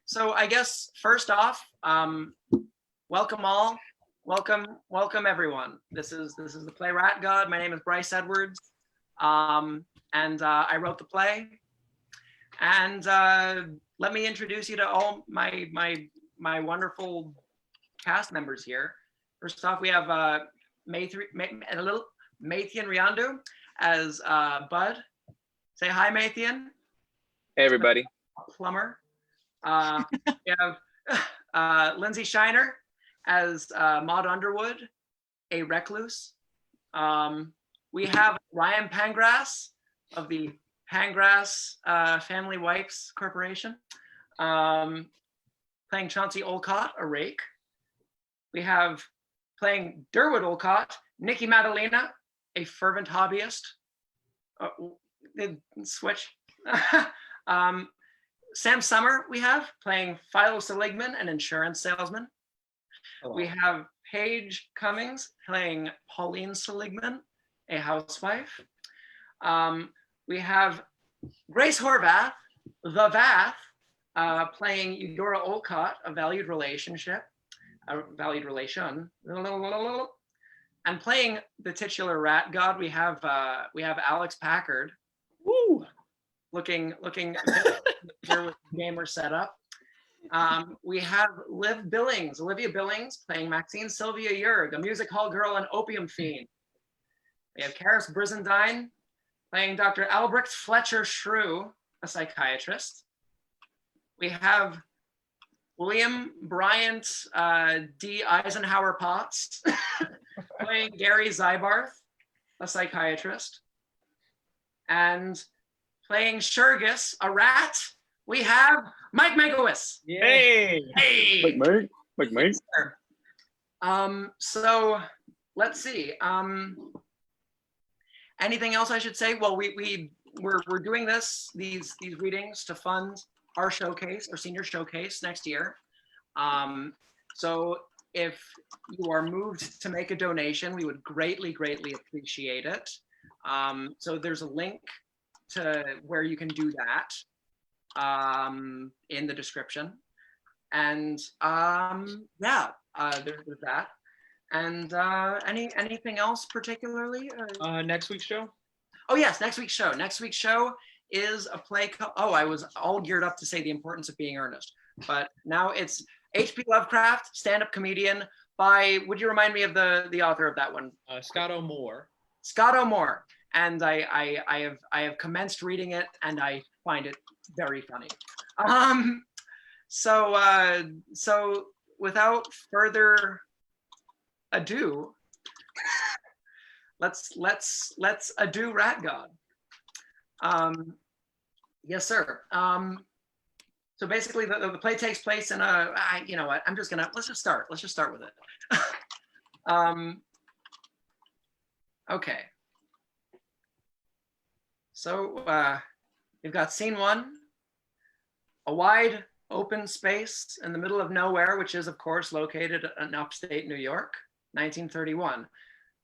So I guess first off, welcome all. Welcome everyone. This is the play Rat God. My name is Bryce Edwards, and I wrote the play. And let me introduce you to all my wonderful cast members here. First off, we have Mathian Riendeau as Bud. Say hi, Mathian. Hey, everybody. Plumber. We have Lindsay Shiner as Maude Underwood, a recluse. We have Ryan Pangracs of the Pangracs Family Wipes Corporation, playing Chauncey Olcott, a rake. We have playing Durwood Olcott, Nicky Maddalina, a fervent hobbyist. Switch. Sam Sommer we have playing Philo Seligman, an insurance salesman. Hello. We have Paige Cummings playing Pauline Seligman, a housewife. We have Grace Horvath, the Vath, playing Eudora Olcott, a valued relation. And playing the titular rat god, we have Alex Packard. Woo! Looking here with the gamer setup. We have Olivia Billings playing Maxine Sylvia-Yerg, a music hall girl and opium fiend. We have Karis Brizendine playing Dr. Albrecht Fletcher-Shrew, a psychiatrist. We have William Bryant D. Eisenhower Potts playing Gary Ziebarth, a psychiatrist. And playing Shirgis, a rat, we have Mike Mankiewicz. Hey! Mike. So let's see. Anything else I should say? Well, we're doing these readings to fund our showcase, our senior showcase next year. So if you are moved to make a donation, we would greatly appreciate it. So there's a link to where you can do that in the description. And there's that. And anything else particularly? Next week's show? Oh yes, next week's show. Next week's show is a play I was all geared up to say the importance of being earnest, but now it's H.P. Lovecraft, stand-up comedian by, would you remind me of the author of that one? Scott O'More. Scott O'More. And I have commenced reading it, and I find it very funny. So without further ado, let's ado Rat God. Yes, sir. So basically, the play takes place in you know what? Let's just start with it. Okay. So you've got scene one, a wide open space in the middle of nowhere, which is of course located in upstate New York, 1931.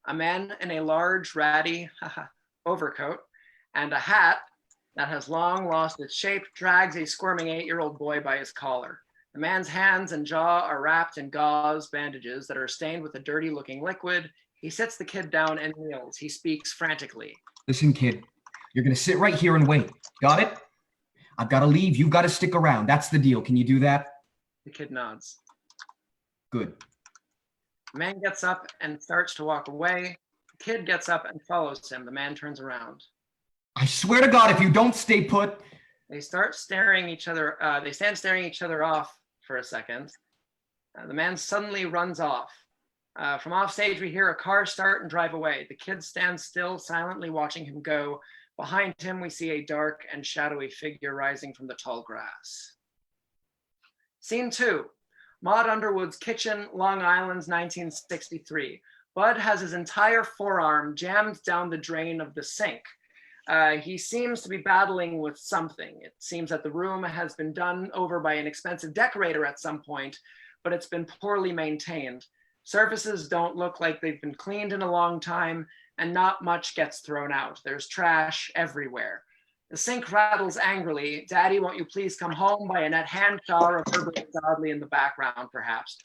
A man in a large ratty overcoat and a hat that has long lost its shape drags a squirming 8-year-old boy by his collar. The man's hands and jaw are wrapped in gauze bandages that are stained with a dirty looking liquid. He sits the kid down and kneels. He speaks frantically. Listen, kid, you're gonna sit right here and wait. Got it? I've gotta leave, you've gotta stick around. That's the deal. Can you do that? The kid nods. Good. The man gets up and starts to walk away. The kid gets up and follows him. The man turns around. I swear to God, if you don't stay put. They start staring each other. They stand staring each other off for a second. The man suddenly runs off. From off stage, we hear a car start and drive away. The kid stands still, silently watching him go. Behind him, we see a dark and shadowy figure rising from the tall grass. Scene two, Maude Underwood's kitchen, Long Island's 1963. Bud has his entire forearm jammed down the drain of the sink. He seems to be battling with something. It seems that the room has been done over by an expensive decorator at some point, but it's been poorly maintained. Surfaces don't look like they've been cleaned in a long time, and not much gets thrown out. There's trash everywhere. The sink rattles angrily. Daddy, won't you please come home? By a net hand shower reverberates oddly in the background, perhaps.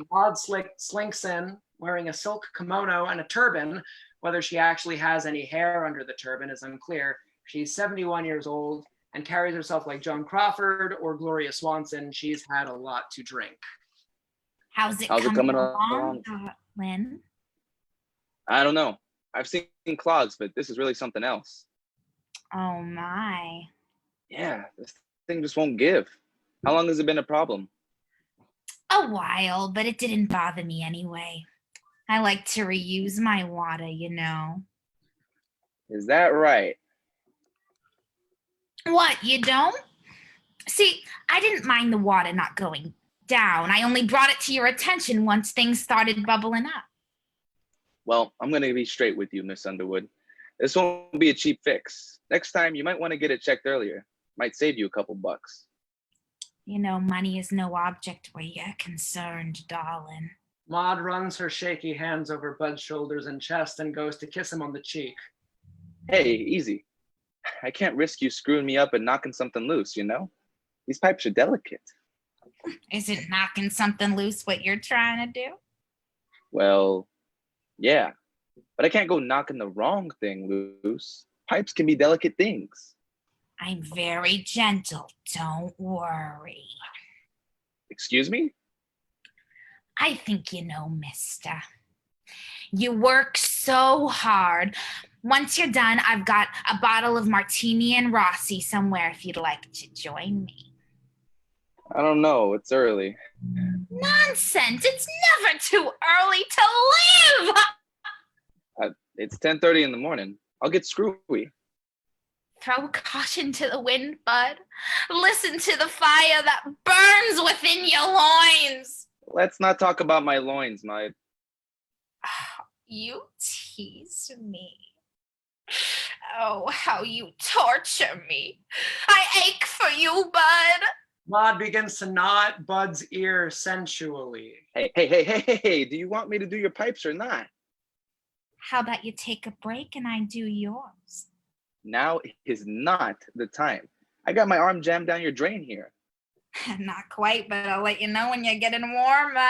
Maude slinks in, wearing a silk kimono and a turban. Whether she actually has any hair under the turban is unclear. She's 71 years old and carries herself like Joan Crawford or Gloria Swanson. She's had a lot to drink. How's it coming along, Lynn? I don't know. I've seen clogs, but this is really something else. Oh my. Yeah, this thing just won't give. How long has it been a problem? A while, but it didn't bother me anyway. I like to reuse my water, you know. Is that right? What, you don't? See, I didn't mind the water not going down. I only brought it to your attention once things started bubbling up. Well, I'm going to be straight with you, Miss Underwood. This won't be a cheap fix. Next time, you might want to get it checked earlier. Might save you a couple bucks. You know, money is no object where you're concerned, darling. Maude runs her shaky hands over Bud's shoulders and chest and goes to kiss him on the cheek. Hey, easy. I can't risk you screwing me up and knocking something loose, you know? These pipes are delicate. Isn't knocking something loose what you're trying to do? Well, yeah. But I can't go knocking the wrong thing loose. Pipes can be delicate things. I'm very gentle, don't worry. Excuse me? I think you know, mister. You work so hard. Once you're done, I've got a bottle of Martini and Rossi somewhere if you'd like to join me. I don't know. It's early. Nonsense! It's never too early to live! It's 10:30 in the morning. I'll get screwy. Throw caution to the wind, Bud. Listen to the fire that burns within your loins. Let's not talk about my loins, Maude. You tease me. Oh, how you torture me. I ache for you, Bud. Maude begins to gnaw at Bud's ear sensually. Hey, do you want me to do your pipes or not? How about you take a break and I do yours? Now is not the time. I got my arm jammed down your drain here. Not quite, but I'll let you know when you're getting warmer.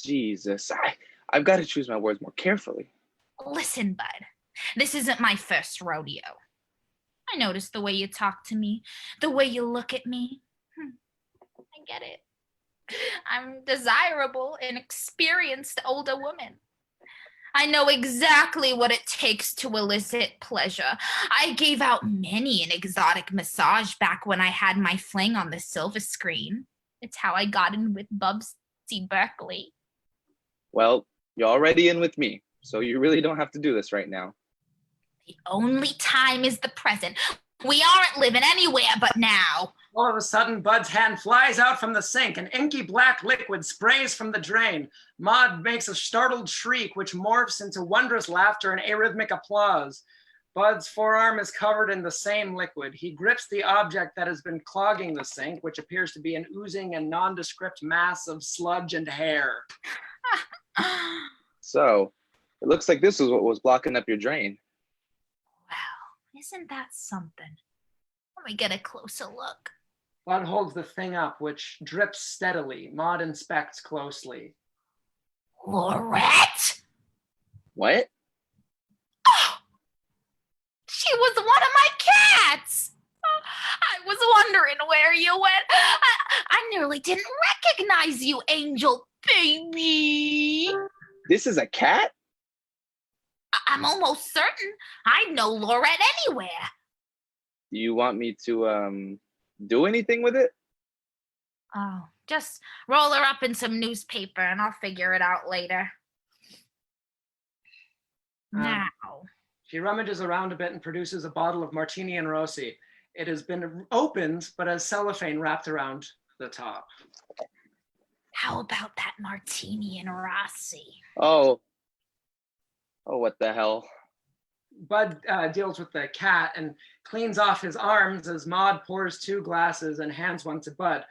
Jesus, I've got to choose my words more carefully. Listen, Bud, this isn't my first rodeo. I noticed the way you talk to me, the way you look at me. I get it. I'm desirable and experienced older woman. I know exactly what it takes to elicit pleasure. I gave out many an exotic massage back when I had my fling on the silver screen. It's how I got in with Bubsy Berkeley. Well, you're already in with me, so you really don't have to do this right now. The only time is the present. We aren't living anywhere but now. All of a sudden, Bud's hand flies out from the sink. An inky black liquid sprays from the drain. Maude makes a startled shriek, which morphs into wondrous laughter and arrhythmic applause. Bud's forearm is covered in the same liquid. He grips the object that has been clogging the sink, which appears to be an oozing and nondescript mass of sludge and hair. So, it looks like this is what was blocking up your drain. Wow, isn't that something? Let me get a closer look. Bud holds the thing up, which drips steadily. Maude inspects closely. Lorette? What? Oh, she was one of my cats. I was wondering where you went. I nearly didn't recognize you, Angel baby. This is a cat? I'm almost certain I'd know Lorette anywhere. Do you want me to, do anything with it? Oh, just roll her up in some newspaper and I'll figure it out later. Now. She rummages around a bit and produces a bottle of Martini and Rossi. It has been opened, but has cellophane wrapped around the top. How about that Martini and Rossi? Oh, what the hell? Bud deals with the cat and cleans off his arms as Maude pours 2 glasses and hands one to Bud.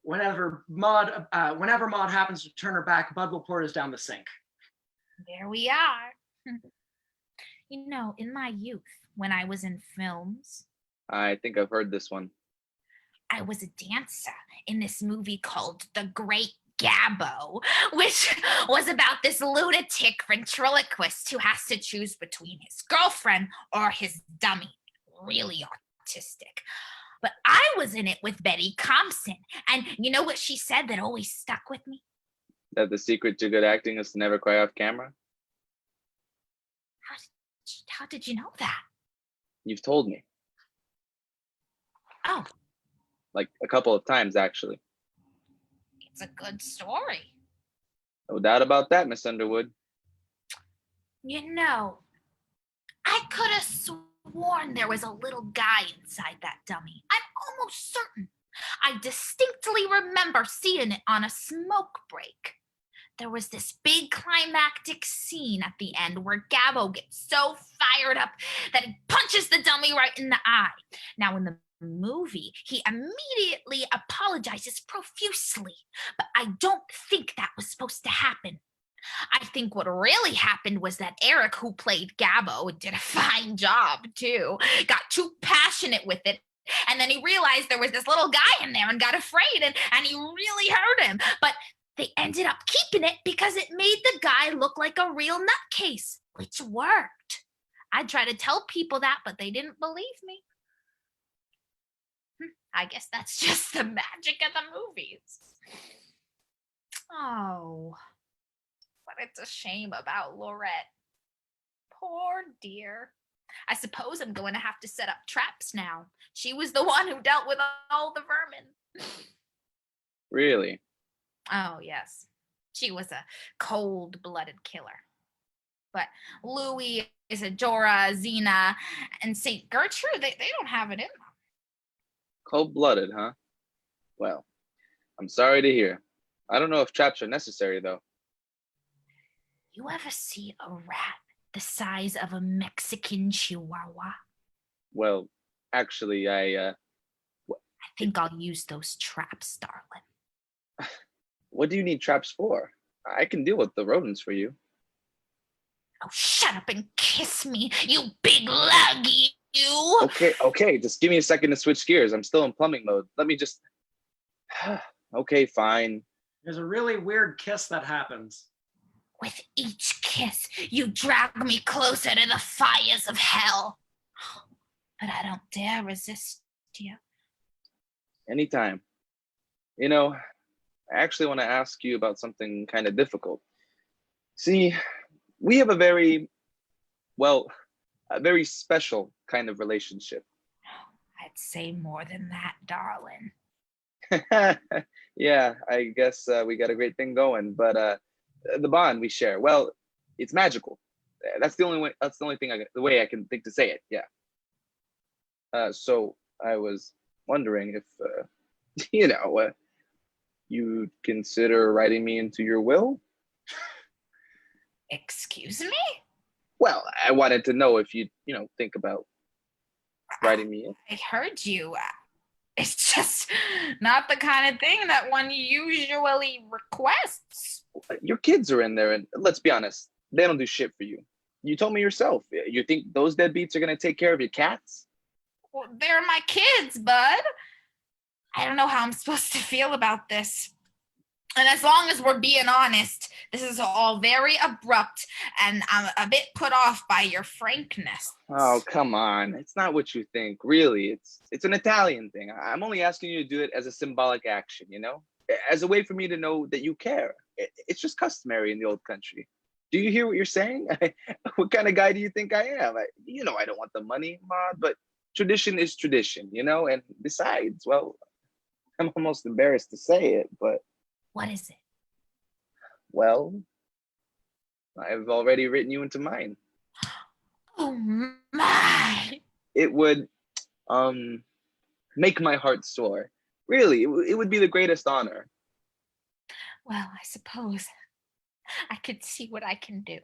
Whenever Maude happens to turn her back, Bud will pour his down the sink. There we are. You know, in my youth, when I was in films, I think I've heard this one. I was a dancer in this movie called The Great Gabbo, which was about this lunatic ventriloquist who has to choose between his girlfriend or his dummy. Really autistic. But I was in it with Betty Compson, and you know what she said that always stuck with me? That the secret to good acting is to never cry off camera? How did you know that? You've told me. Oh, Like a couple of times, actually. it's a good story. No doubt about that, Miss Underwood. You know, I could have sworn there was a little guy inside that dummy. I'm almost certain. I distinctly remember seeing it on a smoke break. There was this big climactic scene at the end where Gabbo gets so fired up that he punches the dummy right in the eye. Now, in the movie, he immediately apologizes profusely, but I don't think that was supposed to happen. I think what really happened was that Eric, who played Gabbo, did a fine job too, got too passionate with it. And then he realized there was this little guy in there and got afraid, and he really hurt him. But they ended up keeping it because it made the guy look like a real nutcase, which worked. I tried to tell people that, but they didn't believe me. I guess that's just the magic of the movies. Oh, but it's a shame about Lorette. Poor dear. I suppose I'm going to have to set up traps now. She was the one who dealt with all the vermin. Really? Oh, yes. She was a cold-blooded killer. But Louis, Isadora, Zena, and St. Gertrude, they don't have it in them. Cold-blooded, huh? Well, I'm sorry to hear. I don't know if traps are necessary, though. You ever see a rat the size of a Mexican chihuahua? Well, actually, I think I'll use those traps, darling. What do you need traps for? I can deal with the rodents for you. Oh, shut up and kiss me, you big luggy, you! Okay, just give me a second to switch gears. I'm still in plumbing mode. Let me just... Okay, fine. There's a really weird kiss that happens. With each kiss, you drag me closer to the fires of hell. But I don't dare resist you. Anytime. You know, I actually want to ask you about something kind of difficult. See, we have a very special kind of relationship. I'd say more than that, darling. Yeah, I guess we got a great thing going, but the bond we share, well, it's magical. That's the only way I can think to say it. Yeah. So I was wondering if you'd consider writing me into your will. Excuse me? Well, I wanted to know if you'd think about writing me in. I heard you. It's just not the kind of thing that one usually requests. Your kids are in there, and let's be honest, they don't do shit for you. You told me yourself. You think those deadbeats are going to take care of your cats? Well, they're my kids, bud. I don't know how I'm supposed to feel about this. And as long as we're being honest, this is all very abrupt, and I'm a bit put off by your frankness. Oh, come on. It's not what you think, really. It's an Italian thing. I'm only asking you to do it as a symbolic action, as a way for me to know that you care. It's just customary in the old country. Do you hear what you're saying? What kind of guy do you think I am? I don't want the money, Maude, but tradition is tradition, and besides, well, I'm almost embarrassed to say it, but... What is it? Well, I've already written you into mine. Oh my! It would make my heart soar. Really, it would be the greatest honor. Well, I suppose I could see what I can do.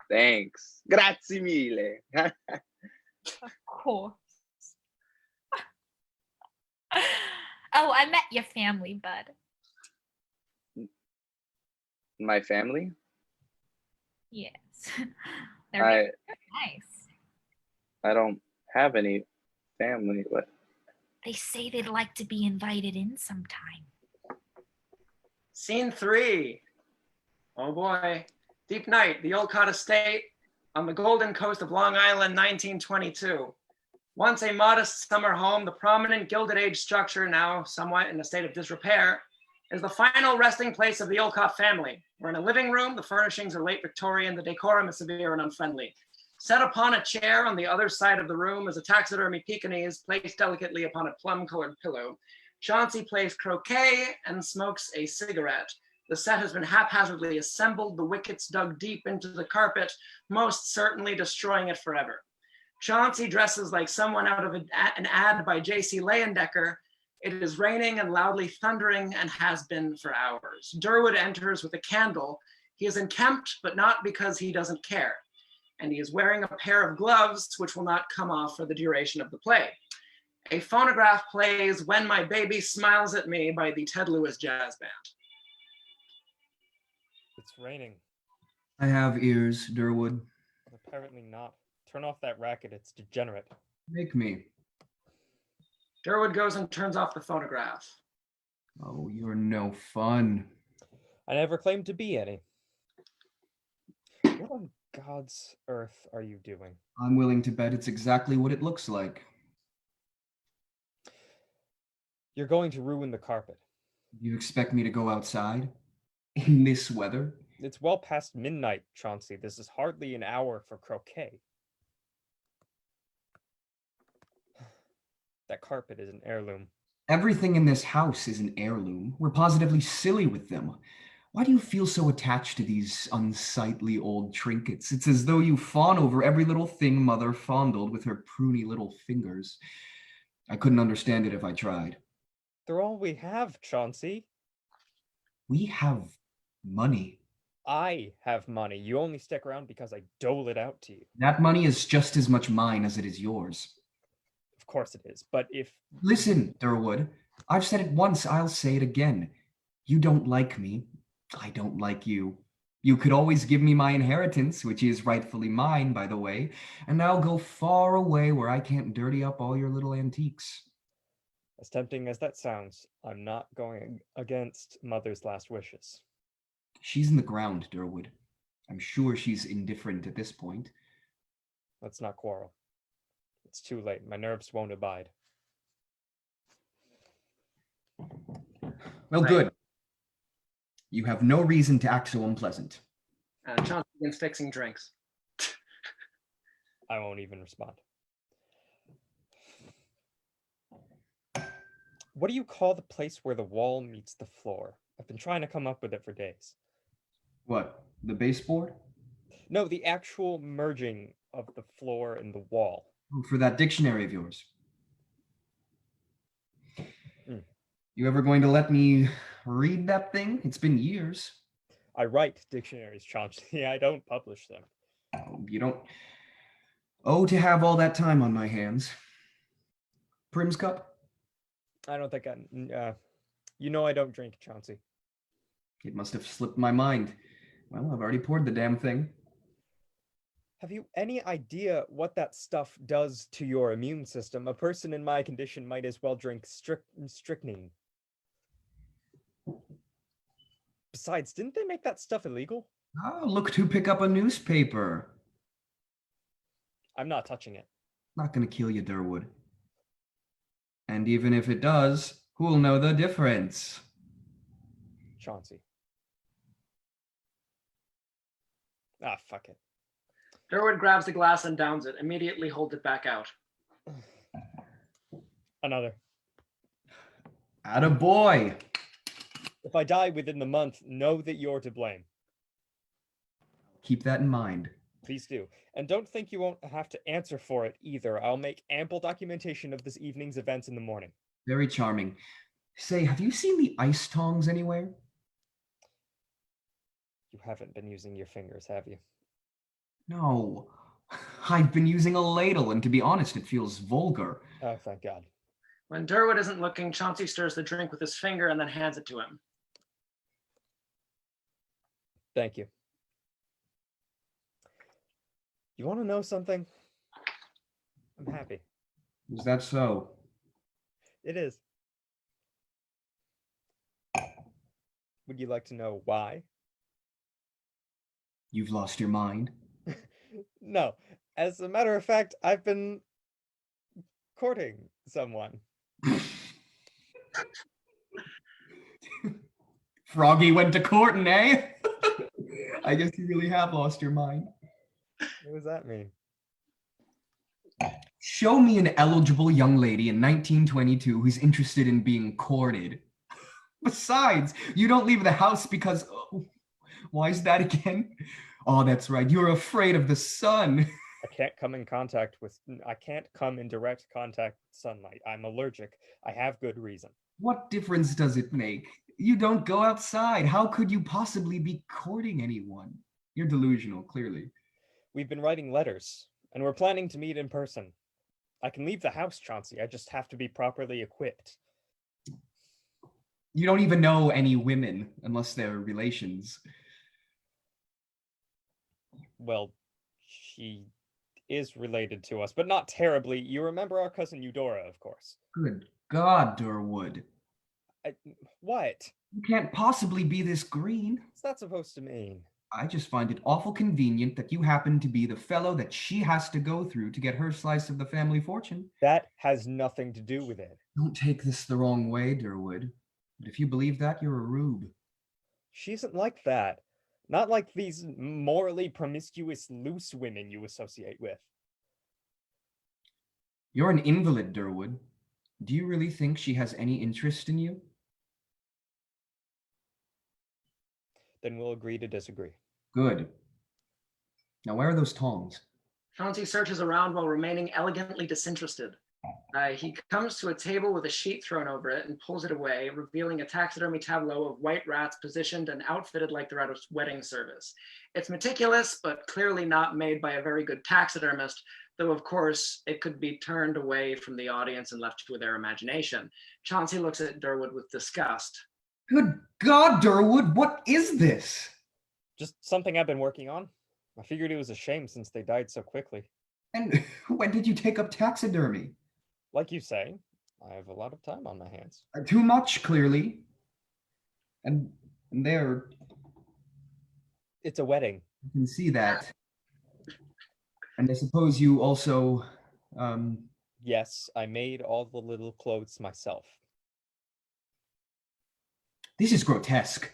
Thanks. Grazie mille. Of course. Oh, I met your family, bud. My family? Yes. They're very nice. I don't have any family, but They say they'd like to be invited in sometime. Scene 3. Oh boy. Deep night, the Olcott estate on the golden coast of Long Island, 1922. Once a modest summer home, the prominent Gilded Age structure, now somewhat in a state of disrepair, is the final resting place of the Olcott family. We're in a living room, the furnishings are late Victorian, the decorum is severe and unfriendly. Set upon a chair on the other side of the room is a taxidermy Pekingese placed delicately upon a plum-colored pillow. Chauncey plays croquet and smokes a cigarette. The set has been haphazardly assembled, the wickets dug deep into the carpet, most certainly destroying it forever. Chauncey dresses like someone out of an ad by J.C. Leyendecker. It is raining and loudly thundering and has been for hours. Durwood enters with a candle. He is unkempt, but not because he doesn't care. And he is wearing a pair of gloves, which will not come off for the duration of the play. A phonograph plays When My Baby Smiles at Me by the Ted Lewis Jazz Band. It's raining. I have ears, Durwood. Apparently not. Turn off that racket, it's degenerate. Make me. Durwood goes and turns off the phonograph. Oh, you're no fun. I never claimed to be any. What on God's earth are you doing? I'm willing to bet it's exactly what it looks like. You're going to ruin the carpet. You expect me to go outside? In this weather? It's well past midnight, Chauncey. This is hardly an hour for croquet. That carpet is an heirloom. Everything in this house is an heirloom. We're positively silly with them. Why do you feel so attached to these unsightly old trinkets? It's as though you fawn over every little thing Mother fondled with her pruny little fingers. I couldn't understand it if I tried. They're all we have, Chauncey. We have money. I have money. You only stick around because I dole it out to you. That money is just as much mine as it is yours. Of course it is, but if... Listen, Durwood, I've said it once, I'll say it again. You don't like me. I don't like you. You could always give me my inheritance, which is rightfully mine, by the way, and I'll go far away where I can't dirty up all your little antiques. As tempting as that sounds, I'm not going against Mother's last wishes. She's in the ground, Durwood. I'm sure she's indifferent at this point. Let's not quarrel. It's too late. My nerves won't abide. Well, Right. good. You have no reason to act so unpleasant. Chauncey begins fixing drinks. I won't even respond. What do you call the place where the wall meets the floor? I've been trying to come up with it for days. What, the baseboard? No, the actual merging of the floor and the wall. Oh, for that dictionary of yours. You ever going to let me read that thing? It's been years. I write dictionaries, Chauncey. I don't publish them. Oh, you don't owe to have all that time on my hands. Prim's cup? I don't think I... you know I don't drink, Chauncey. It must have slipped my mind. Well, I've already poured the damn thing. Have you any idea what that stuff does to your immune system? A person in my condition might as well drink strychnine. Besides, didn't they make that stuff illegal? Oh, look to pick up a newspaper. I'm not touching it. Not gonna kill you, Durwood. And even if it does, who'll know the difference? Chauncey. Ah, fuck it. Durwood grabs the glass and downs it, immediately holds it back out. Another. Attaboy! If I die within the month, know that you're to blame. Keep that in mind. Please do. And don't think you won't have to answer for it either. I'll make ample documentation of this evening's events in the morning. Very charming. Say, have you seen the ice tongs anywhere? You haven't been using your fingers, have you? No. I've been using a ladle, and to be honest, it feels vulgar. Oh, thank God. When Durwood isn't looking, Chauncey stirs the drink with his finger and then hands it to him. Thank you. You want to know something? I'm happy. Is that so? It is. Would you like to know why? You've lost your mind? No. As a matter of fact, I've been courting someone. Froggy went to courting, eh? I guess you really have lost your mind. What does that mean? Show me an eligible young lady in 1922 who's interested in being courted. Besides, you don't leave the house because... Oh, why is that again? Oh, that's right. You're afraid of the sun. I can't come in direct contact with sunlight. I'm allergic. I have good reason. What difference does it make? You don't go outside. How could you possibly be courting anyone? You're delusional, clearly. We've been writing letters, and we're planning to meet in person. I can leave the house, Chauncey. I just have to be properly equipped. You don't even know any women, unless they're relations. Well, she is related to us, but not terribly. You remember our cousin Eudora, of course. Good God, Durwood. What? You can't possibly be this green. What's that supposed to mean? I just find it awful convenient that you happen to be the fellow that she has to go through to get her slice of the family fortune. That has nothing to do with it. Don't take this the wrong way, Durwood. But if you believe that, you're a rube. She isn't like that. Not like these morally promiscuous loose women you associate with. You're an invalid, Durwood. Do you really think she has any interest in you? Then we'll agree to disagree. Good. Now, where are those tongs? Chauncey searches around while remaining elegantly disinterested. He comes to a table with a sheet thrown over it and pulls it away, revealing a taxidermy tableau of white rats positioned and outfitted like they're at a wedding service. It's meticulous, but clearly not made by a very good taxidermist, though of course it could be turned away from the audience and left to their imagination. Chauncey looks at Durwood with disgust. Good God, Durwood, what is this? Just something I've been working on. I figured it was a shame since they died so quickly. And when did you take up taxidermy? Like you say, I have a lot of time on my hands. Too much, clearly. And there, It's a wedding. you can see that. And I suppose you also, Yes, I made all the little clothes myself. This is grotesque.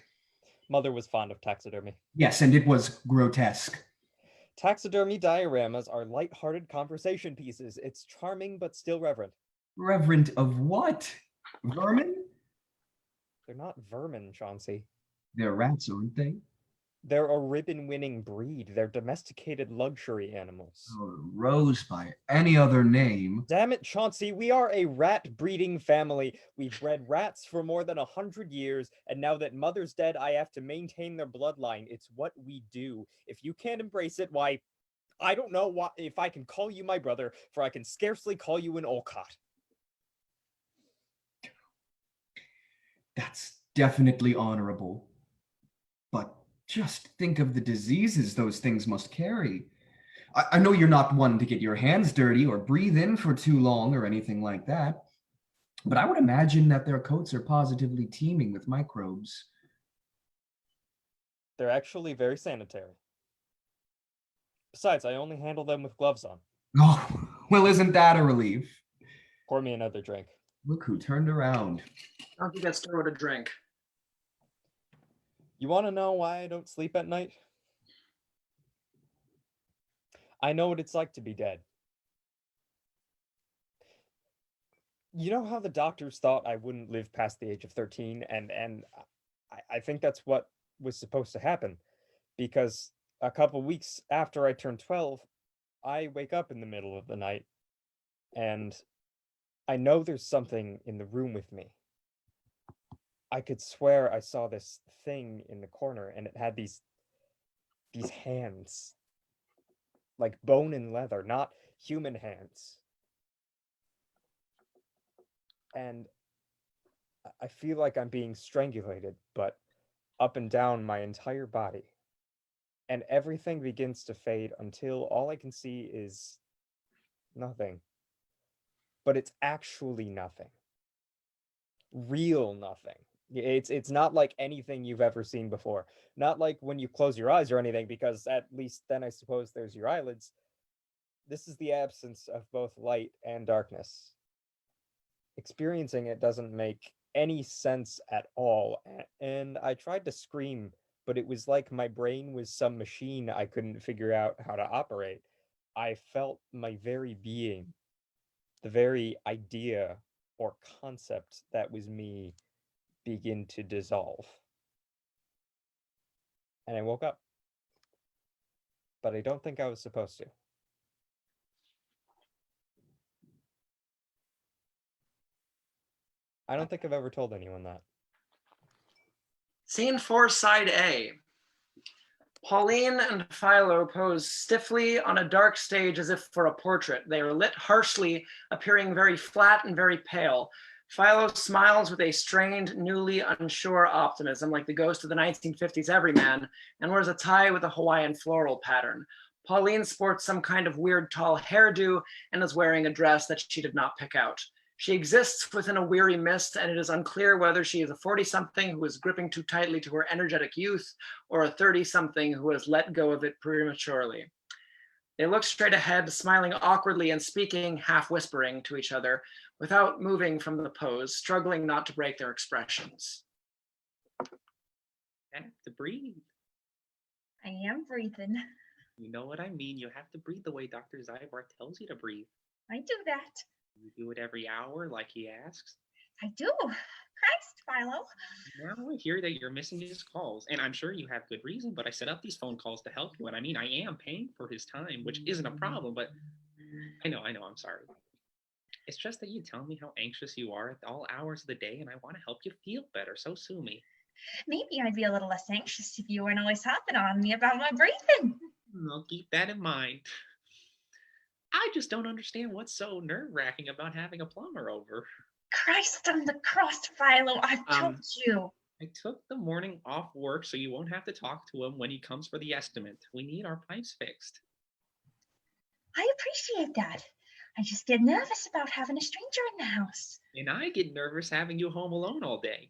Mother was fond of taxidermy. Yes, and it was grotesque. Taxidermy dioramas are light-hearted conversation pieces. It's charming but still reverent. Reverend of what? Vermin? They're not vermin, Chauncey. They're rats, aren't they? They're a ribbon-winning breed. They're domesticated luxury animals. Or rose by any other name. Damn it, Chauncey, we are a rat-breeding family. We've bred rats for more than 100 years, and now that Mother's dead, I have to maintain their bloodline. It's what we do. If you can't embrace it, why, I don't know if I can call you my brother, for I can scarcely call you an Olcott. That's definitely honorable. But just think of the diseases those things must carry. I know you're not one to get your hands dirty or breathe in for too long or anything like that, but I would imagine that their coats are positively teeming with microbes. They're actually very sanitary. Besides, I only handle them with gloves on. Oh, well, isn't that a relief? Pour me another drink. Look who turned around. Chauncey gets Durwood a drink. You want to know why I don't sleep at night? I know what it's like to be dead. You know how the doctors thought I wouldn't live past the age of 13, and I think that's what was supposed to happen, because a couple weeks after I turned 12, I wake up in the middle of the night, and I know there's something in the room with me. I could swear I saw this thing in the corner, and it had these hands, like bone and leather, not human hands. And I feel like I'm being strangulated, but up and down my entire body. And everything begins to fade until all I can see is nothing but it's actually nothing. Real nothing. It's not like anything you've ever seen before. Not like when you close your eyes or anything, because at least then I suppose there's your eyelids. This is the absence of both light and darkness. Experiencing it doesn't make any sense at all, and I tried to scream, but it was like my brain was some machine I couldn't figure out how to operate. I felt my very being, the very idea or concept that was me, begin to dissolve. And I woke up. But I don't think I was supposed to. I don't think I've ever told anyone that. Scene 4, Side A. Pauline and Philo pose stiffly on a dark stage as if for a portrait. They are lit harshly, appearing very flat and very pale. Philo smiles with a strained, newly unsure optimism, like the ghost of the 1950s everyman, and wears a tie with a Hawaiian floral pattern. Pauline sports some kind of weird tall hairdo and is wearing a dress that she did not pick out. She exists within a weary mist, and it is unclear whether she is a 40-something who is gripping too tightly to her energetic youth, or a 30-something who has let go of it prematurely. They look straight ahead, smiling awkwardly and speaking, half whispering to each other, without moving from the pose, struggling not to break their expressions. You have to breathe. I am breathing. You know what I mean? You have to breathe the way Dr. Ziebarth tells you to breathe. I do that. You do it every hour like he asks. I do. Christ, Philo. Now I hear that you're missing his calls, and I'm sure you have good reason, but I set up these phone calls to help you, and I mean, I am paying for his time, which isn't a problem, but I know, I'm sorry. It's just that you tell me how anxious you are at all hours of the day, and I want to help you feel better, so sue me. Maybe I'd be a little less anxious if you weren't always hopping on me about my breathing. I'll keep that in mind. I just don't understand what's so nerve-wracking about having a plumber over. Christ on the cross, Philo, I've told you. I took the morning off work so you won't have to talk to him when he comes for the estimate. We need our pipes fixed. I appreciate that. I just get nervous about having a stranger in the house. And I get nervous having you home alone all day.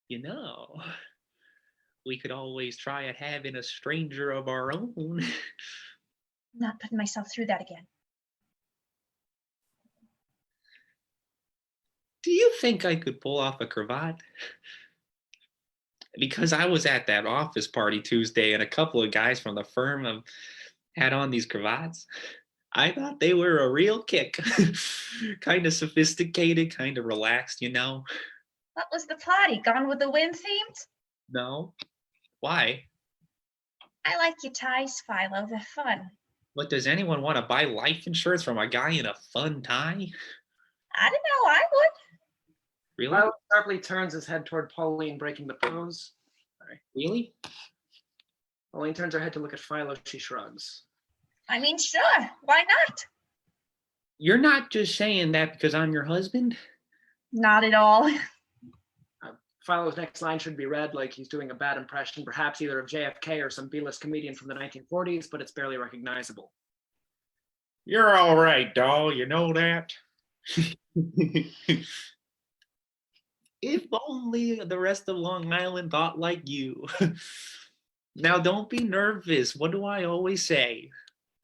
You know, we could always try at having a stranger of our own. Not putting myself through that again. Do you think I could pull off a cravat? Because I was at that office party Tuesday and a couple of guys from the firm had on these cravats. I thought they were a real kick. Kind of sophisticated, kind of relaxed, you know. What was the party? Gone with the Wind themed? No. Why? I like your ties, Philo. They're fun. What, does anyone want to buy life insurance from a guy in a fun tie? I don't know. I would. Really? Philo sharply turns his head toward Pauline, breaking the pose. Sorry. Really? Pauline turns her head to look at Philo. She shrugs. I mean, sure. Why not? You're not just saying that because I'm your husband? Not at all. Philo's next line should be read like he's doing a bad impression, perhaps either of JFK or some B-list comedian from the 1940s, but it's barely recognizable. You're all right, doll. You know that? If only the rest of Long Island thought like you. Now, don't be nervous. What do I always say?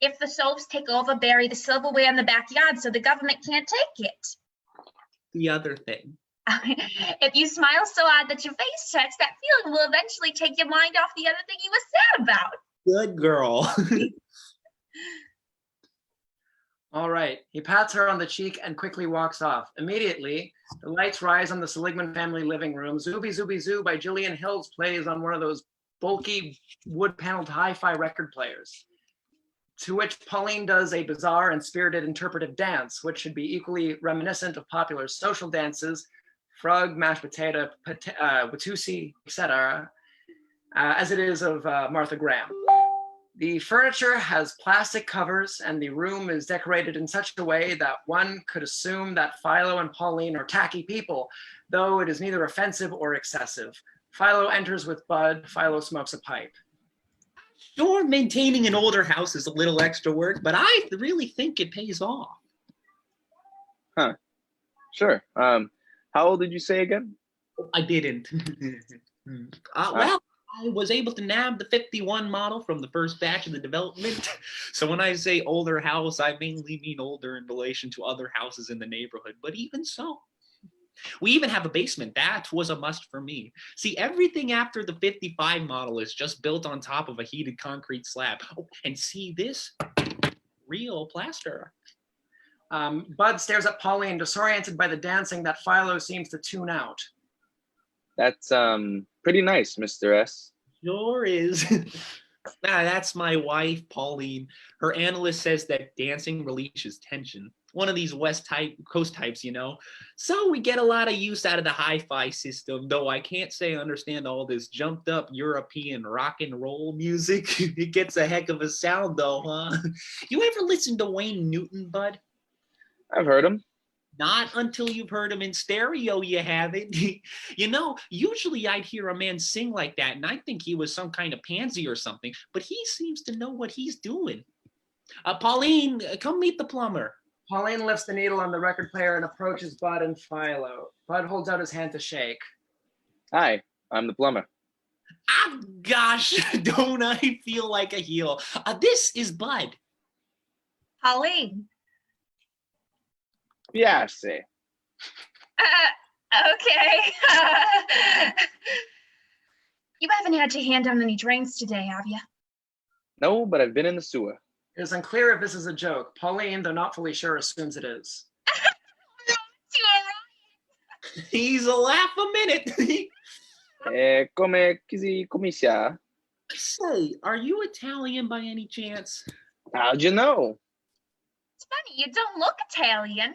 If the soaps take over, bury the silverware in the backyard so the government can't take it. The other thing. If you smile so hard that your face hurts, that feeling will eventually take your mind off the other thing you were sad about. Good girl. All right. He pats her on the cheek and quickly walks off. Immediately, the lights rise on the Seligman family living room. Zooby Zooby Zoo by Jillian Hills plays on one of those bulky wood-paneled hi-fi record players, to which Pauline does a bizarre and spirited interpretive dance, which should be equally reminiscent of popular social dances, frog, mashed potato, Watusi, etc., as it is of Martha Graham. The furniture has plastic covers and the room is decorated in such a way that one could assume that Philo and Pauline are tacky people, though it is neither offensive or excessive. Philo enters with Bud. Philo smokes a pipe. Sure, maintaining an older house is a little extra work, but I really think it pays off. Huh. Sure. How old did you say again? I didn't. Well, I was able to nab the 51 model from the first batch of the development. So when I say older house, I mainly mean older in relation to other houses in the neighborhood. But even so, we even have a basement. That was a must for me. See, everything after the 55 model is just built on top of a heated concrete slab. Oh, and see this? Real plaster. Bud stares at Pauline, disoriented by the dancing that Philo seems to tune out. That's pretty nice, Mr. S. Sure is. That's my wife, Pauline. Her analyst says that dancing releases tension. One of these West Coast types, you know. So we get a lot of use out of the hi-fi system, though I can't say I understand all this jumped up European rock and roll music. It gets a heck of a sound, though, huh? You ever listen to Wayne Newton, Bud? I've heard him. Not until you've heard him in stereo, you haven't. You know, usually I'd hear a man sing like that, and I'd think he was some kind of pansy or something, but he seems to know what he's doing. Pauline, come meet the plumber. Pauline lifts the needle on the record player and approaches Bud and Philo. Bud holds out his hand to shake. Hi, I'm the plumber. Ah, gosh, don't I feel like a heel. This is Bud. Pauline. Piace. Okay. You haven't had to hand down any drinks today, have you? No, but I've been in the sewer. It is unclear if this is a joke. Pauline, though not fully sure, assumes it is. He's a laugh a minute. Come sia? Say, are you Italian by any chance? How'd you know? It's funny, you don't look Italian.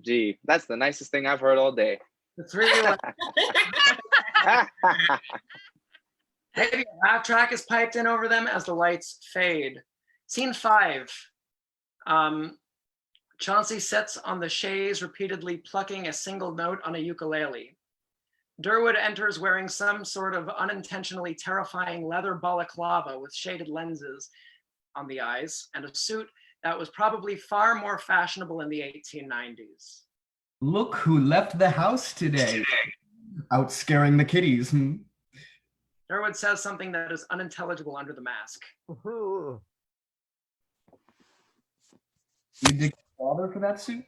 Gee, that's the nicest thing I've heard all day. The three of maybe a laugh track is piped in over them as the lights fade. Scene 5. Chauncey sits on the chaise, repeatedly plucking a single note on a ukulele. Durwood enters wearing some sort of unintentionally terrifying leather balaclava with shaded lenses on the eyes and a suit that was probably far more fashionable in the 1890s. Look who left the house today. Out scaring the kitties. Durwood says something that is unintelligible under the mask. You dig father for that suit?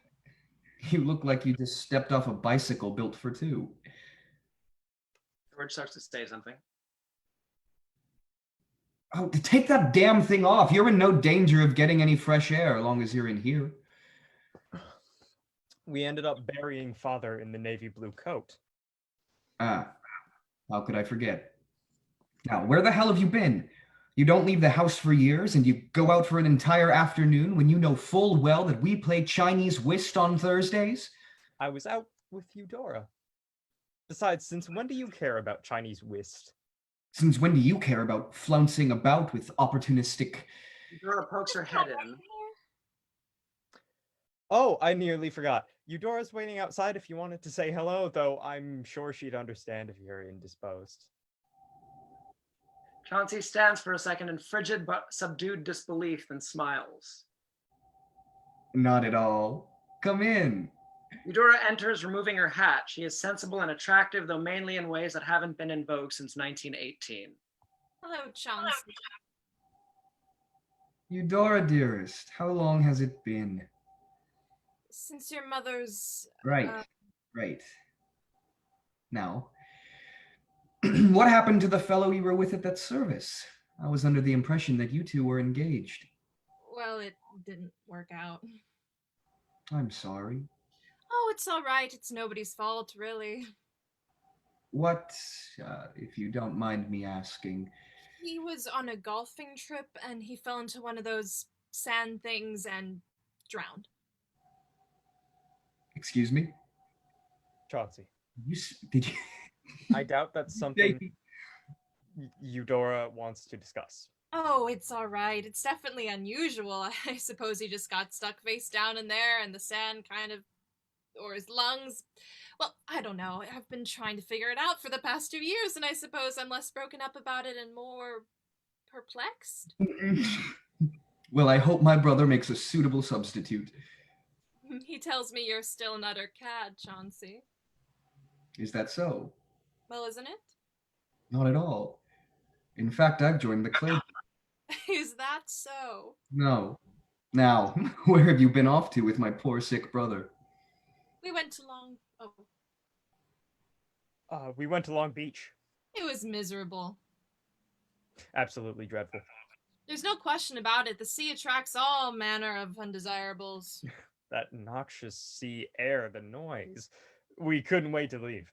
You look like you just stepped off a bicycle built for two. George starts to say something. Oh, take that damn thing off. You're in no danger of getting any fresh air as long as you're in here. We ended up burying father in the navy blue coat. Ah, how could I forget? Now, where the hell have you been? You don't leave the house for years, and you go out for an entire afternoon when you know full well that we play Chinese whist on Thursdays? I was out with Eudora. Besides, since when do you care about Chinese whist? Since when do you care about flouncing about with opportunistic... Eudora pokes her head in. Oh, I nearly forgot. Eudora's waiting outside if you wanted to say hello, though I'm sure she'd understand if you're indisposed. Chauncey stands for a second in frigid but subdued disbelief, then smiles. Not at all. Come in. Eudora enters, removing her hat. She is sensible and attractive, though mainly in ways that haven't been in vogue since 1918. Hello, Chauncey. Eudora, dearest, how long has it been? Since your mother's... Right. Now, what happened to the fellow you were with at that service? I was under the impression that you two were engaged. Well, it didn't work out. I'm sorry. Oh, it's all right. It's nobody's fault, really. What, if you don't mind me asking? He was on a golfing trip, and he fell into one of those sand things and drowned. Excuse me? Chauncey. Did you... I doubt that's something Eudora wants to discuss. Oh, it's all right. It's definitely unusual. I suppose he just got stuck face down in there, and the sand kind of... or his lungs. Well, I don't know. I've been trying to figure it out for the past 2 years, and I suppose I'm less broken up about it and more perplexed. Well, I hope my brother makes a suitable substitute. He tells me you're still an utter cad, Chauncey. Is that so? Well, isn't it? Not at all. In fact, I've joined the clergy. Is that so? No. Now, where have you been off to with my poor sick brother? We went to Long... Oh, We went to Long Beach. it was miserable. Absolutely dreadful. There's no question about it. The sea attracts all manner of undesirables. That noxious sea air, the noise. We couldn't wait to leave.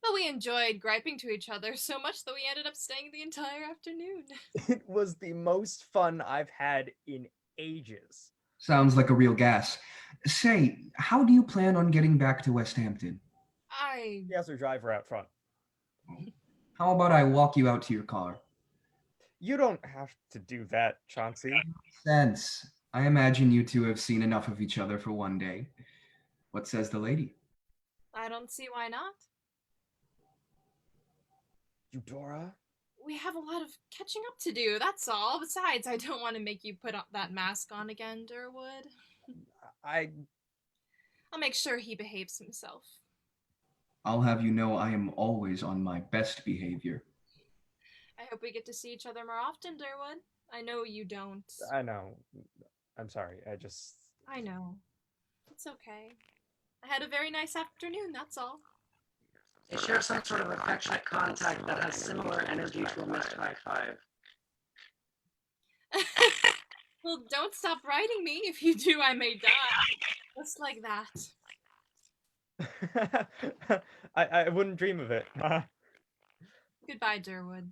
But we enjoyed griping to each other so much that we ended up staying the entire afternoon. It was the most fun I've had in ages. Sounds like a real gas. Say, how do you plan on getting back to West Hampton? He has her driver out front. How about I walk you out to your car? You don't have to do that, Chauncey. Sense. I imagine you two have seen enough of each other for one day. What says the lady? I don't see why not. Eudora? We have a lot of catching up to do, that's all. Besides, I don't want to make you put that mask on again, Durwood. I'll make sure he behaves himself. I'll have you know I am always on my best behavior. I hope we get to see each other more often, Durwood. I know you don't. I know. I'm sorry. I know. It's okay. I had a very nice afternoon, that's all. They share some sort of affectionate contact that has similar energy to a missed high five. Well, don't stop writing me. If you do, I may die. Just like that. I wouldn't dream of it. Goodbye, Durwood.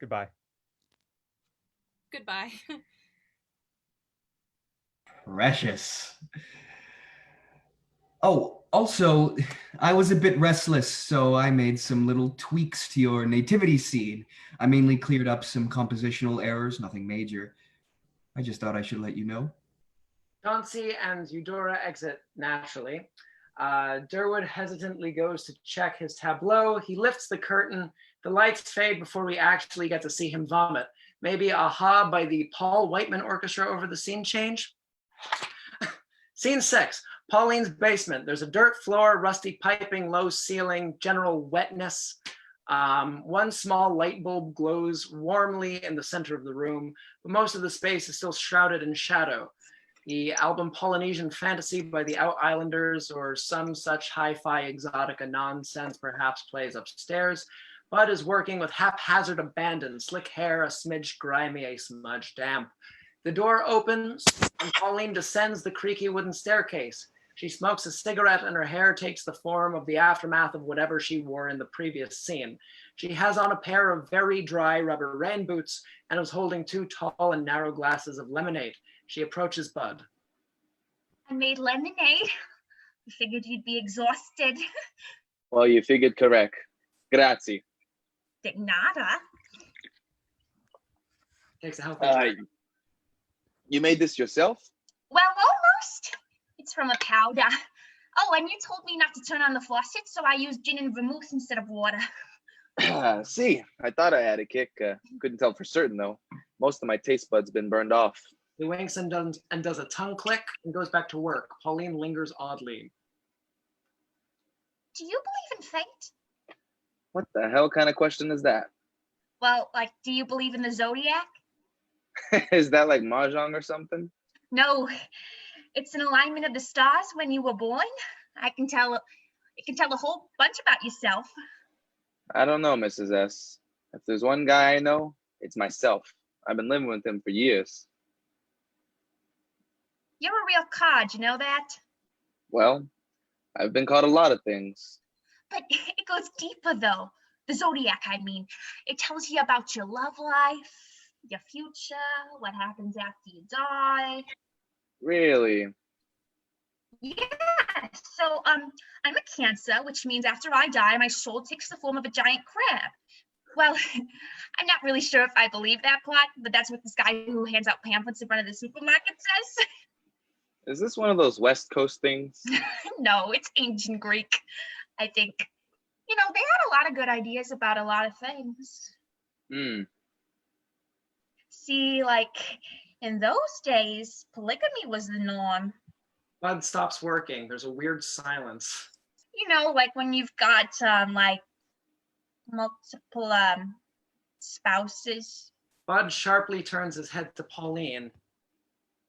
Goodbye. Goodbye. Precious. Oh, also, I was a bit restless, so I made some little tweaks to your nativity scene. I mainly cleared up some compositional errors, nothing major. I just thought I should let you know. Chauncey and Eudora exit naturally. Durwood hesitantly goes to check his tableau. He lifts the curtain. The lights fade before we actually get to see him vomit. Maybe Aha by the Paul Whiteman Orchestra over the scene change. Scene 6, Pauline's basement. There's a dirt floor, rusty piping, low ceiling, general wetness. One small light bulb glows warmly in the center of the room, but most of the space is still shrouded in shadow. The album Polynesian Fantasy by the Out Islanders or some such hi-fi exotica nonsense perhaps plays upstairs. Bud is working with haphazard abandon, slick hair, a smidge grimy, a smudge damp. The door opens and Pauline descends the creaky wooden staircase. She smokes a cigarette and her hair takes the form of the aftermath of whatever she wore in the previous scene. She has on a pair of very dry rubber rain boots and is holding 2 tall and narrow glasses of lemonade. She approaches Bud. I made lemonade. I figured you'd be exhausted. Well, you figured correct. Grazie. De nada. Takes a healthy You made this yourself? Well, almost. It's from a powder. Oh, and you told me not to turn on the faucet, so I used gin and vermouth instead of water. See, I thought I had a kick. Couldn't tell for certain, though. Most of my taste buds been burned off. He winks and does a tongue click and goes back to work. Pauline lingers oddly. Do you believe in fate? What the hell kind of question is that? Well, like, do you believe in the zodiac? Is that like mahjong or something? No, it's an alignment of the stars when you were born. It can tell a whole bunch about yourself. I don't know, Mrs. S. If there's one guy I know, it's myself. I've been living with him for years. You're a real card, you know that? Well, I've been called a lot of things. But it goes deeper, though. The zodiac, I mean. It tells you about your love life, your future, what happens after you die. Really? Yeah. So, I'm a Cancer, which means after I die, my soul takes the form of a giant crab. Well, I'm not really sure if I believe that plot, but that's what this guy who hands out pamphlets in front of the supermarket says. Is this one of those West Coast things? No, it's ancient Greek, I think. You know, they had a lot of good ideas about a lot of things. See, like, in those days, polygamy was the norm. Bud stops working. There's a weird silence. You know, like when you've got, like, multiple, spouses. Bud sharply turns his head to Pauline.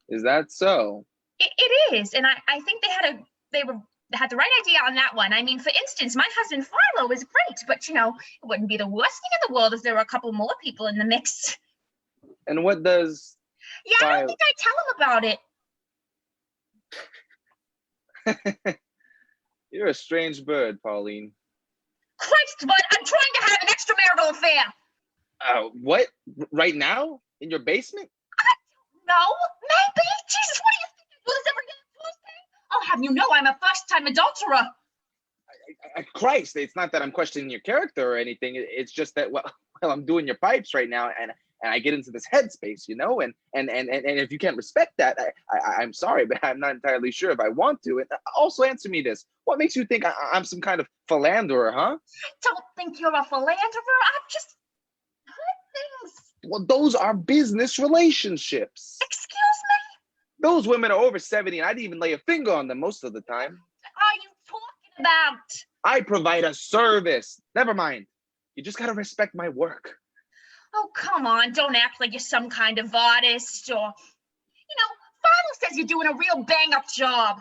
Is that so? It is, and I think they had the right idea on that one. I mean, for instance, my husband Philo is great, but you know, it wouldn't be the worst thing in the world if there were a couple more people in the mix. And what does... Yeah, I don't think I tell him about it. You're a strange bird, Pauline. Christ, bud, I'm trying to have an extramarital affair. What? Right now? In your basement? No, maybe. Jesus, what do you think? Will this ever get posted? I'll have you know I'm a first-time adulterer. Christ, it's not that I'm questioning your character or anything. It's just that, well, I'm doing your pipes right now, and I get into this headspace, you know, and if you can't respect that, I'm sorry, but I'm not entirely sure if I want to. And also answer me this: what makes you think I'm some kind of philanderer, huh? I don't think you're a philanderer. I've just heard things. Well, those are business relationships. Excuse me? Those women are over 70, and I'd even lay a finger on them most of the time. What are you talking about? I provide a service. Never mind. You just gotta respect my work. Oh, come on. Don't act like you're some kind of artist or... You know, Philo says you're doing a real bang-up job.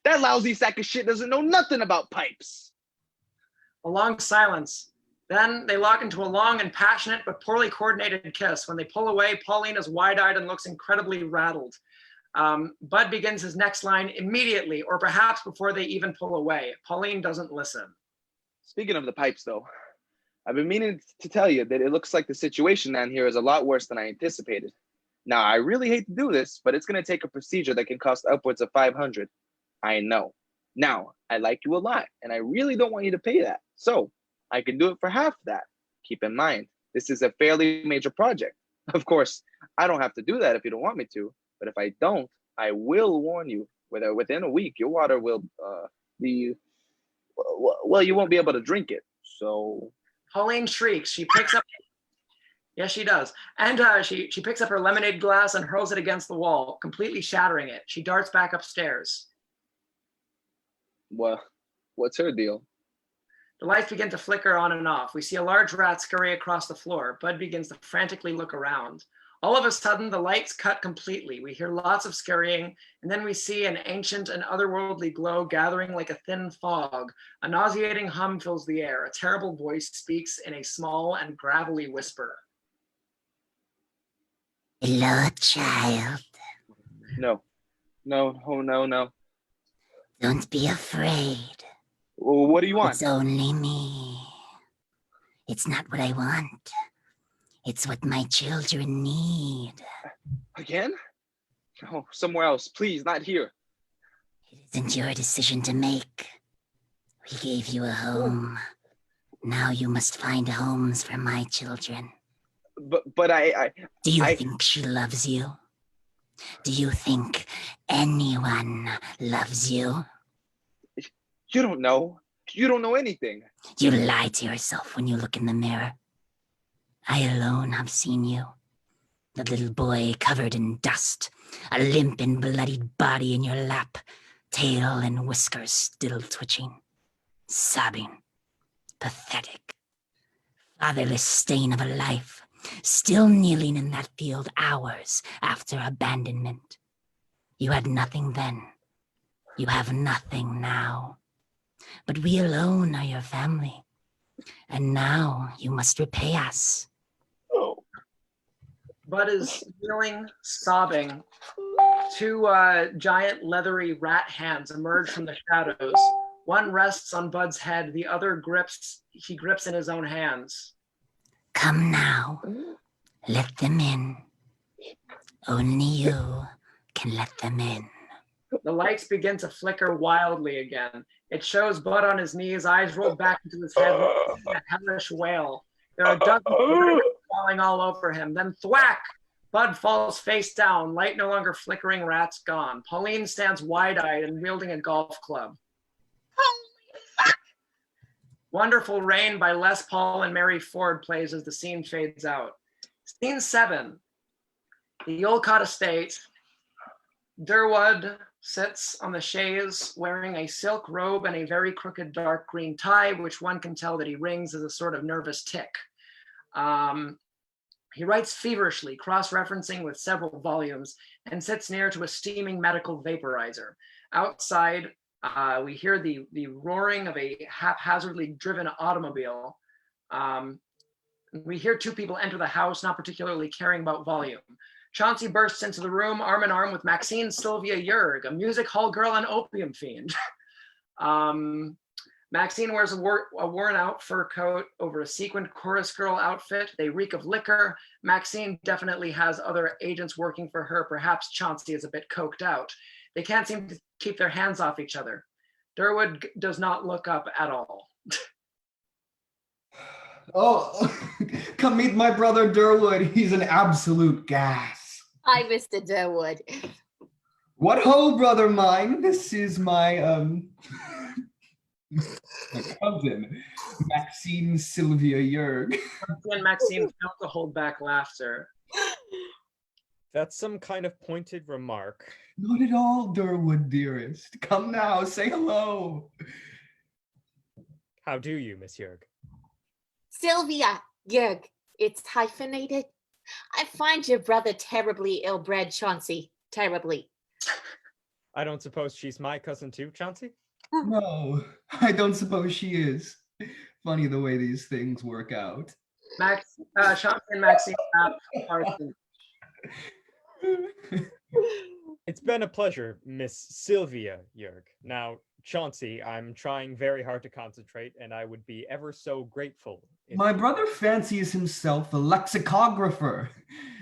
That lousy sack of shit doesn't know nothing about pipes. A long silence. Then they lock into a long and passionate but poorly coordinated kiss. When they pull away, Pauline is wide-eyed and looks incredibly rattled. Bud begins his next line immediately, or perhaps before they even pull away. Pauline doesn't listen. Speaking of the pipes, though, I've been meaning to tell you that it looks like the situation down here is a lot worse than I anticipated. Now, I really hate to do this, but it's going to take a procedure that can cost upwards of $500. I know. Now, I like you a lot, and I really don't want you to pay that. So, I can do it for half that. Keep in mind, this is a fairly major project. Of course, I don't have to do that if you don't want me to, but if I don't, I will warn you whether within a week your water will be, well, you won't be able to drink it. So... Pauline shrieks. She picks up... Yes, she does. And she picks up her lemonade glass and hurls it against the wall, completely shattering it. She darts back upstairs. Well, what's her deal? The lights begin to flicker on and off. We see a large rat scurry across the floor. Bud begins to frantically look around. All of a sudden, the lights cut completely. We hear lots of scurrying, and then we see an ancient and otherworldly glow gathering like a thin fog. A nauseating hum fills the air. A terrible voice speaks in a small and gravelly whisper. Hello, child. No. Don't be afraid. Well, what do you want? It's only me. It's not what I want. It's what my children need. Again? No, somewhere else. Please, not here. It isn't your decision to make. We gave you a home. Now you must find homes for my children. But I... Do you think she loves you? Do you think anyone loves you? You don't know. You don't know anything. You lie to yourself when you look in the mirror. I alone have seen you. The little boy covered in dust, a limp and bloodied body in your lap, tail and whiskers still twitching, sobbing, pathetic. Fatherless stain of a life, still kneeling in that field hours after abandonment. You had nothing then. You have nothing now. But we alone are your family. And now you must repay us. Bud is kneeling, sobbing. Two giant leathery rat hands emerge from the shadows. One rests on Bud's head, the other he grips in his own hands. Come now, let them in. Only you can let them in. The lights begin to flicker wildly again. It shows Bud on his knees, eyes rolled back into his head, like a hellish wail. There are dozens of rats falling all over him. Then thwack! Bud falls face down, light no longer flickering, rats gone. Pauline stands wide-eyed and wielding a golf club. Holy fuck! Wonderful Rain by Les Paul and Mary Ford plays as the scene fades out. Scene 7. The Olcott estate. Durwood sits on the chaise wearing a silk robe and a very crooked dark green tie, which one can tell that he rings as a sort of nervous tick. He writes feverishly, cross-referencing with several volumes, and sits near to a steaming medical vaporizer. Outside, we hear the roaring of a haphazardly driven automobile. We hear two people enter the house, not particularly caring about volume. Chauncey bursts into the room, arm in arm with Maxine Sylvia-Yerg, a music hall girl and opium fiend. Maxine wears a worn out fur coat over a sequined chorus girl outfit. They reek of liquor. Maxine definitely has other agents working for her. Perhaps Chauncey is a bit coked out. They can't seem to keep their hands off each other. Durwood does not look up at all. Oh, come meet my brother Durwood. He's an absolute gas. Hi, Mr. Durwood. What ho, brother mine? This is my my cousin, Maxine Sylvia-Yerg. And Maxine failed to hold back laughter. That's some kind of pointed remark. Not at all, Durwood, dearest. Come now, say hello. How do you, Miss Yerg? Sylvia-Yerg. It's hyphenated. I find your brother terribly ill-bred, Chauncey. Terribly. I don't suppose she's my cousin too, Chauncey? No, I don't suppose she is. Funny the way these things work out. Chauncey and Maxine are. It's been a pleasure, Miss Sylvia-Yerg. Now, Chauncey, I'm trying very hard to concentrate, and I would be ever so grateful. My brother fancies himself a lexicographer.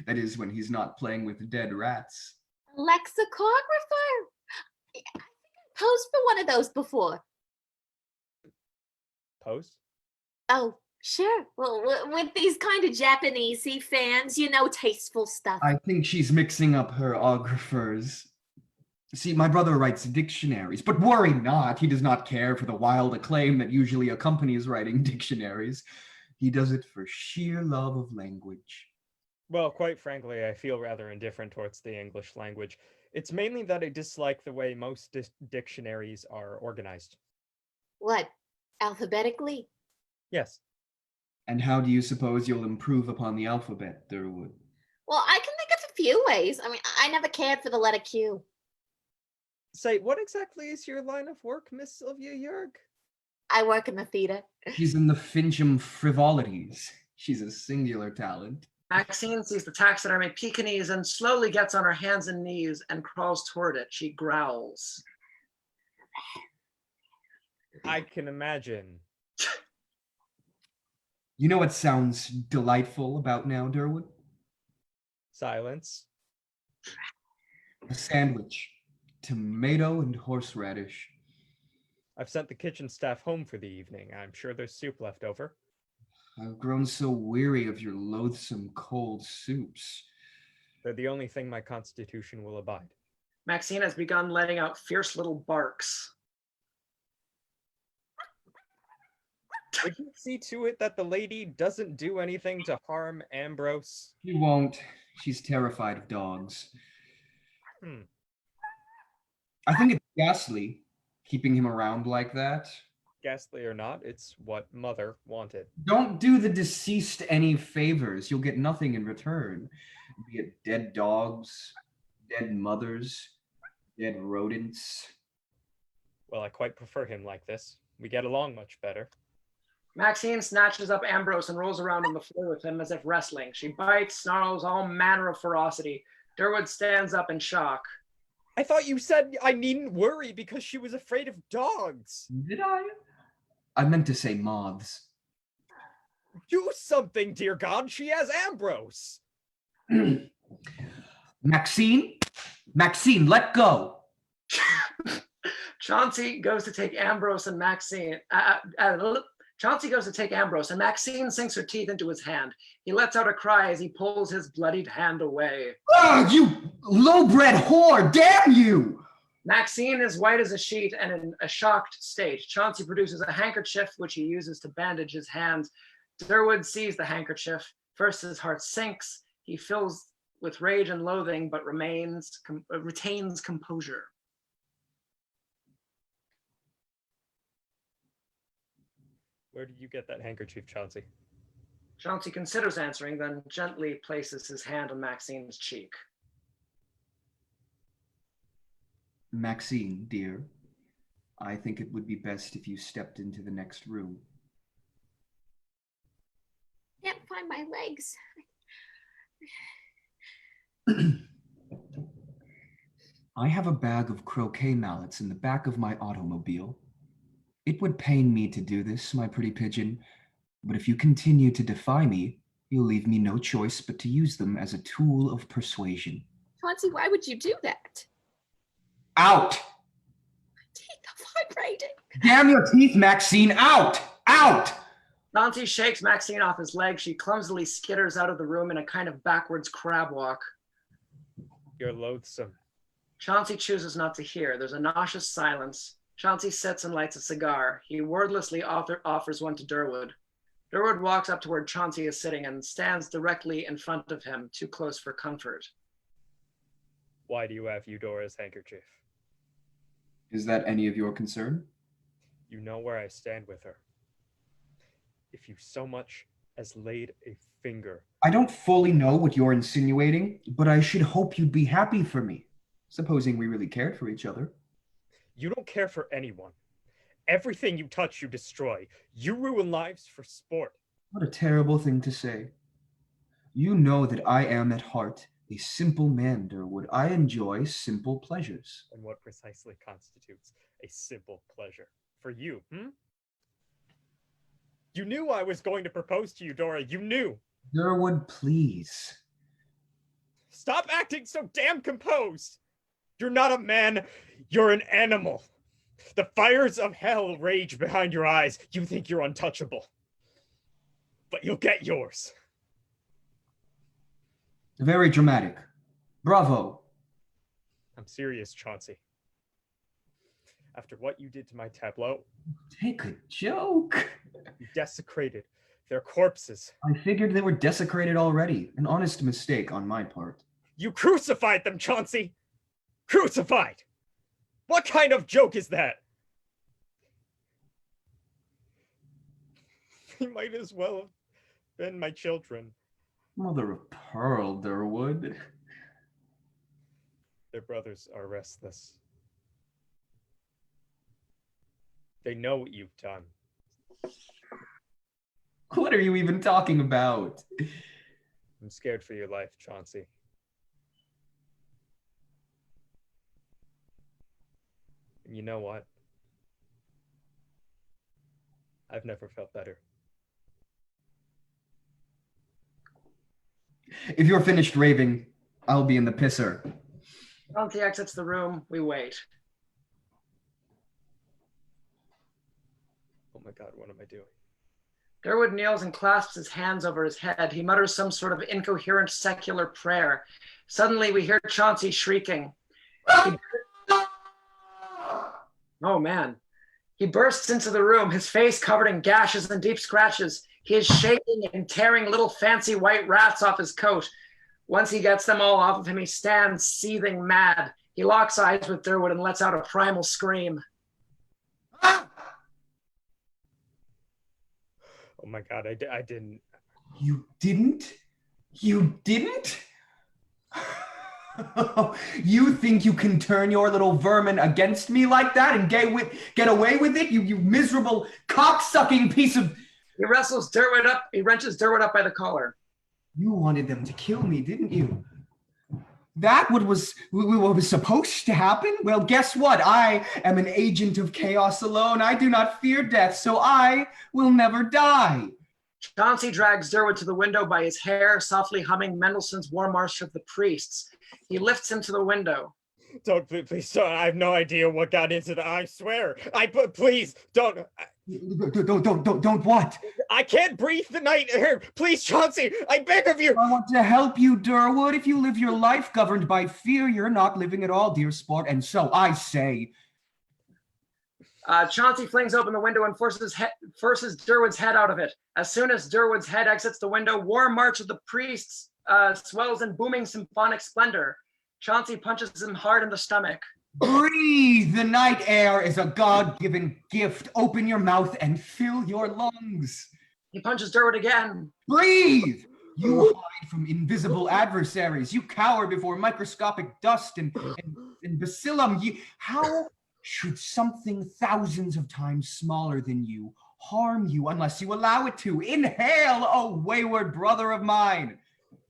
That is, when he's not playing with dead rats. Lexicographer? I think I posed for one of those before. Pose? Oh, sure. Well, with these kind of Japanesey fans, you know, tasteful stuff. I think she's mixing up her ographers. See, my brother writes dictionaries, but worry not, he does not care for the wild acclaim that usually accompanies writing dictionaries. He does it for sheer love of language. Well, quite frankly, I feel rather indifferent towards the English language. It's mainly that I dislike the way most dictionaries are organized. What? Alphabetically? Yes. And how do you suppose you'll improve upon the alphabet, Durwood? Well, I can think of a few ways. I mean, I never cared for the letter Q. Say, what exactly is your line of work, Miss Sylvia-Yerg? I work in the theater. She's in the Fincham frivolities. She's a singular talent. Maxine sees the taxidermy Pekingese and slowly gets on her hands and knees and crawls toward it. She growls. I can imagine. You know what sounds delightful about now, Durwood? Silence. A sandwich. Tomato and horseradish. I've sent the kitchen staff home for the evening. I'm sure there's soup left over. I've grown so weary of your loathsome cold soups. They're the only thing my constitution will abide. Maxine has begun letting out fierce little barks. Would you see to it that the lady doesn't do anything to harm Ambrose? She won't. She's terrified of dogs. I think it's ghastly, keeping him around like that. Ghastly or not, it's what Mother wanted. Don't do the deceased any favors. You'll get nothing in return. Be it dead dogs, dead mothers, dead rodents. Well, I quite prefer him like this. We get along much better. Maxine snatches up Ambrose and rolls around on the floor with him as if wrestling. She bites, snarls, all manner of ferocity. Durwood stands up in shock. I thought you said I needn't worry because she was afraid of dogs. Did I? I meant to say moths. Do something, dear God. She has Ambrose. Maxine? Maxine, let go. Chauncey goes to take Ambrose and Maxine. Chauncey goes to take Ambrose, and Maxine sinks her teeth into his hand. He lets out a cry as he pulls his bloodied hand away. Oh, you low-bred whore! Damn you! Maxine is white as a sheet and in a shocked state. Chauncey produces a handkerchief, which he uses to bandage his hands. Durwood sees the handkerchief. First, his heart sinks. He feels with rage and loathing, but retains composure. Where did you get that handkerchief, Chauncey? Chauncey considers answering, then gently places his hand on Maxine's cheek. Maxine, dear, I think it would be best if you stepped into the next room. Can't find my legs. I have a bag of croquet mallets in the back of my automobile. It would pain me to do this, my pretty pigeon, but if you continue to defy me, you'll leave me no choice but to use them as a tool of persuasion. Chauncey, why would you do that? Out! My teeth are vibrating. Damn your teeth, Maxine! Out! Out! Chauncey shakes Maxine off his leg. She clumsily skitters out of the room in a kind of backwards crab walk. You're loathsome. Chauncey chooses not to hear. There's a nauseous silence. Chauncey sits and lights a cigar. He wordlessly offers one to Durwood. Durwood walks up to where Chauncey is sitting and stands directly in front of him, too close for comfort. Why do you have Eudora's handkerchief? Is that any of your concern? You know where I stand with her. If you so much as laid a finger. I don't fully know what you're insinuating, but I should hope you'd be happy for me, supposing we really cared for each other. You don't care for anyone. Everything you touch, you destroy. You ruin lives for sport. What a terrible thing to say. You know that I am at heart a simple man, Durwood. I enjoy simple pleasures. And what precisely constitutes a simple pleasure for you, You knew I was going to propose to you, Eudora. You knew. Durwood, please. Stop acting so damn composed. You're not a man. You're an animal. The fires of hell rage behind your eyes. You think you're untouchable. But you'll get yours. Very dramatic. Bravo. I'm serious, Chauncey. After what you did to my tableau, Take a joke. you desecrated their corpses. I figured they were desecrated already. An honest mistake on my part. You crucified them, Chauncey. Crucified. What kind of joke is that? They might as well have been my children. Mother of pearl, Durwood. Their brothers are restless. They know what you've done. What are you even talking about? I'm scared for your life, Chauncey. And you know what? I've never felt better. If you're finished raving, I'll be in the pisser. Chauncey exits the room. We wait. Oh my God, what am I doing? Durwood kneels and clasps his hands over his head. He mutters some sort of incoherent secular prayer. Suddenly we hear Chauncey shrieking. Oh man. He bursts into the room, his face covered in gashes and deep scratches. He is shaking and tearing little fancy white rats off his coat. Once he gets them all off of him, he stands seething mad. He locks eyes with Durwood and lets out a primal scream. Oh my God, I didn't. You didn't? You didn't? You think you can turn your little vermin against me like that and get away with it? You miserable cock-sucking piece of... He wrestles Durwood up. He wrenches Durwood up by the collar. You wanted them to kill me, didn't you? That what was supposed to happen? Well, guess what? I am an agent of chaos alone. I do not fear death, so I will never die. Chauncey drags Durwood to the window by his hair, softly humming Mendelssohn's War March of the Priests. He lifts him to the window. Don't, please, don't. I have no idea what got into the... I swear. Please, don't... Don't what? I can't breathe the night air. Please, Chauncey, I beg of you. I want to help you, Durwood. If you live your life governed by fear, you're not living at all, dear sport. And so I say... Chauncey flings open the window and forces Durwood's head out of it. As soon as Durwood's head exits the window, War March of the Priests swells in booming symphonic splendor. Chauncey punches him hard in the stomach. Breathe! The night air is a God-given gift. Open your mouth and fill your lungs. He punches Durwood again. Breathe! You hide from invisible adversaries. You cower before microscopic dust and bacillum. How should something thousands of times smaller than you harm you unless you allow it to? Inhale, oh wayward brother of mine.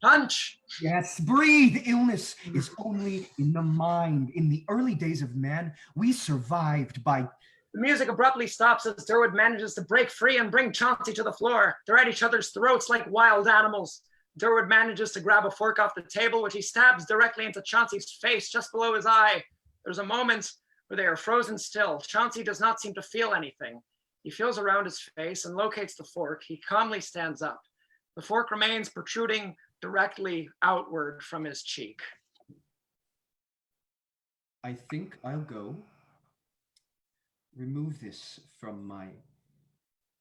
Punch! Yes, breathe. Illness is only in the mind. In the early days of man, we survived by... The music abruptly stops as Durwood manages to break free and bring Chauncey to the floor. They're at each other's throats like wild animals. Durwood manages to grab a fork off the table, which he stabs directly into Chauncey's face just below his eye. There's a moment where they are frozen still. Chauncey does not seem to feel anything. He feels around his face and locates the fork. He calmly stands up. The fork remains protruding directly outward from his cheek. I think I'll go remove this from my...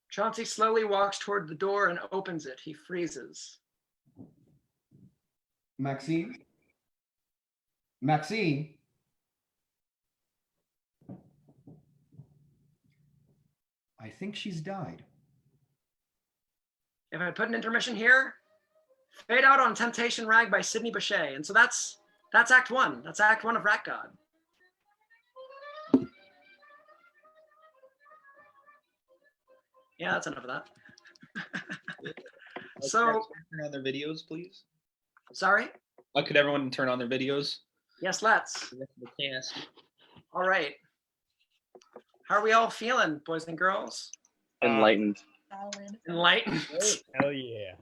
Chauncey slowly walks toward the door and opens it. He freezes. Maxine? Maxine? I think she's died. If I put an intermission here, fade out on Temptation Rag by Sidney Bechet. And so that's Act 1. That's Act 1 of Rat God. Yeah, that's enough of that. So, turn on their videos, please. Sorry? Could everyone turn on their videos? Yes, let's. The cast. All right. How are we all feeling, boys and girls? Enlightened. Enlightened. Hell yeah.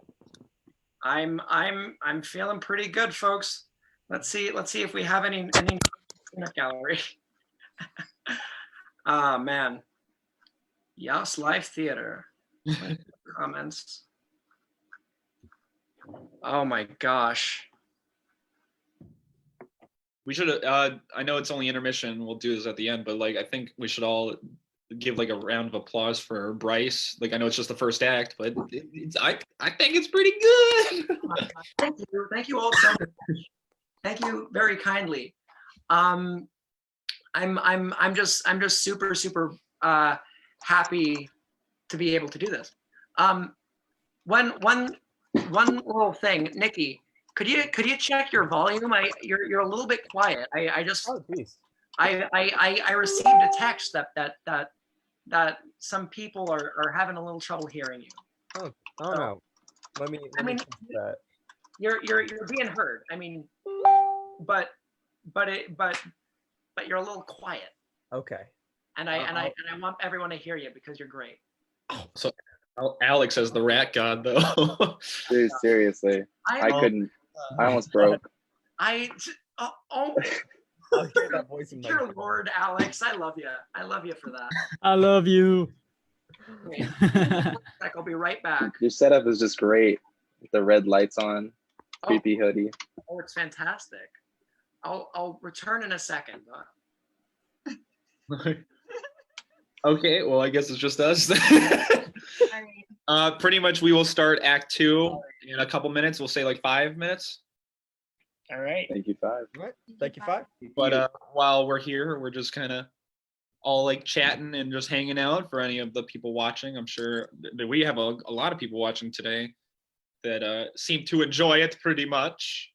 I'm feeling pretty good, folks. Let's see if we have any peanut gallery. Ah, man. Yes, live theater. Comments. Oh my gosh. We should. I know it's only intermission. We'll do this at the end, but like I think we should all give like a round of applause for Bryce. Like I know it's just the first act, but I think it's pretty good. Thank you all so much. Thank you very kindly. I'm just super happy to be able to do this. One little thing, Nicky, could you check your volume? You're a little bit quiet. I just Oh, please. I received a text that some people are having a little trouble hearing you. Oh no. Let me mean, fix that. You're being heard. I mean, but you're a little quiet. Okay. And I want everyone to hear you because you're great. So Alex as the rat god though. Dude, seriously. I couldn't. I almost broke. Oh I'll hear that voice in my dear head. Lord, Alex, I love you. I love you for that. I love you. Great. I'll be right back. Your setup is just great. With the red lights on, creepy hoodie. Oh, it's fantastic. I'll return in a second. Okay, well I guess it's just us. Pretty much we will start Act 2 in a couple minutes. We'll say like 5 minutes. All right. Thank you, 5. All right. Thank you, 5. But while we're here, we're just kind of all like chatting and just hanging out for any of the people watching. I'm sure that we have a lot of people watching today that seem to enjoy it pretty much.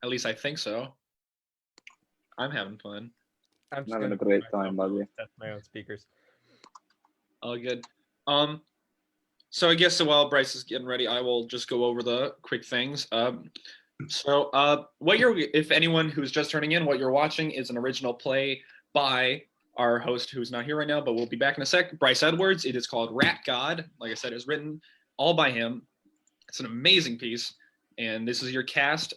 At least I think so. I'm having fun. I'm just Having gonna a great put my time, phone buddy. That's my own speakers. All good. So I guess while Bryce is getting ready, I will just go over the quick things. If anyone who's just turning in, what you're watching is an original play by our host who's not here right now, but we'll be back in a sec, Bryce Edwards. It is called Rat God. Like I said, it's written all by him. It's an amazing piece. And this is your cast.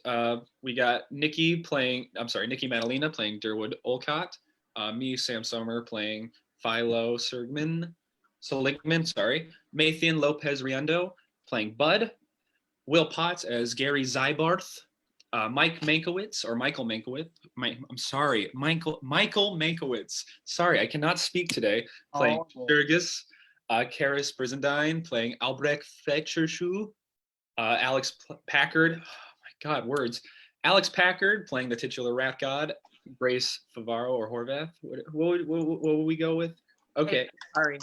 We got Nicky Maddalina playing Durwood Olcott. Me, Sam Sommer, playing Philo Seligman. Mathian Riendeau playing Bud. Will Potts as Gary Ziebarth. Mike Mankiewicz or Michael Mankiewicz. I'm sorry, Michael Mankiewicz. Sorry, I cannot speak today. Playing Shirgis, Karis Brizendine playing Albrecht Fletcher-Shrew, Packard. Oh my God, words. Alex Packard playing the titular rat god, Bryce Favarro or Horvath. What would we go with? Okay. Hey, sorry.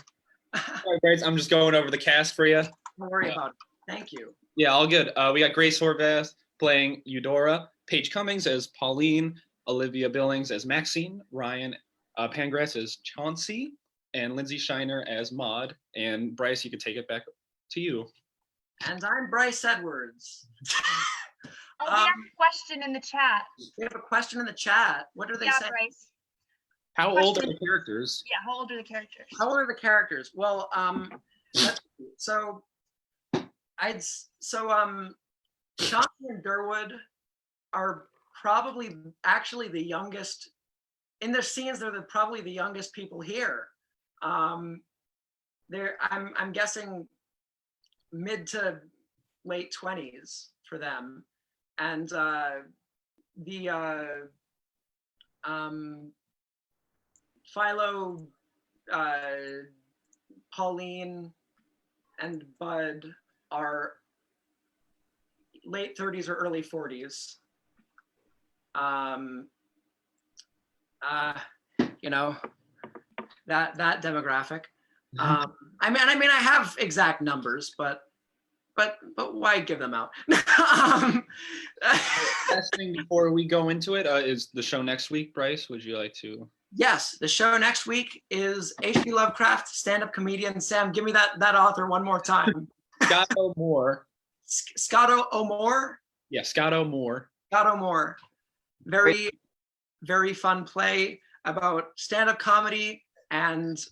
Sorry, Bryce, I'm just going over the cast for you. Don't worry about it. Thank you. Yeah, all good. We got Grace Horvath playing Eudora, Paige Cummings as Pauline, Olivia Billings as Maxine, Ryan Pangracs as Chauncey, and Lindsay Shiner as Maude. And Bryce, you can take it back to you. And I'm Bryce Edwards. Oh, we have a question in the chat. We have a question in the chat. What are they saying? Bryce. How old are the characters? Yeah, how old are the characters? How old are the characters? Well, Chauncey and Durwood are probably actually the youngest in their scenes. They're probably the youngest people here. I'm guessing mid to late 20s for them, and Philo, Pauline, and Bud are late 30s or early 40s. You know, that demographic. I mean, I have exact numbers, but why give them out? Last thing before we go into it is the show next week. Bryce, would you like to? Yes, the show next week is H.P. Lovecraft, stand-up comedian. Sam, give me that author one more time. Scott O'More. Scott O'More? Yeah, Scott O'More. Scott O'More. Very, very fun play about stand-up comedy and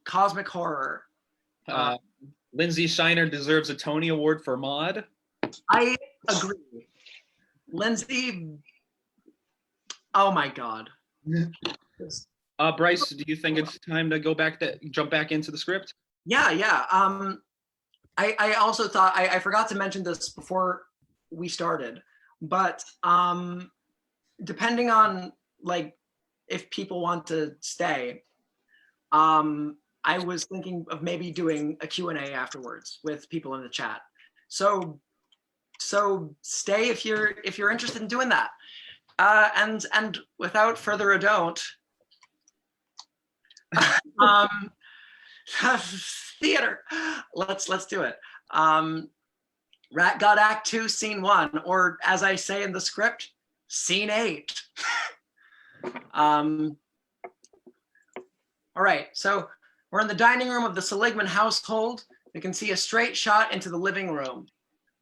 cosmic horror. Lindsay Shiner deserves a Tony Award for Maude. I agree. Lindsay, oh my God. Bryce, do you think it's time to jump back into the script? Yeah. I also thought, I forgot to mention this before we started, but depending on like if people want to stay, I was thinking of maybe doing a Q&A afterwards with people in the chat. So stay if you're interested in doing that. And without further ado, theater. Let's do it. Rat God Act 2, Scene 1, or as I say in the script, Scene 8. All right, so we're in the dining room of the Seligman household. We can see a straight shot into the living room.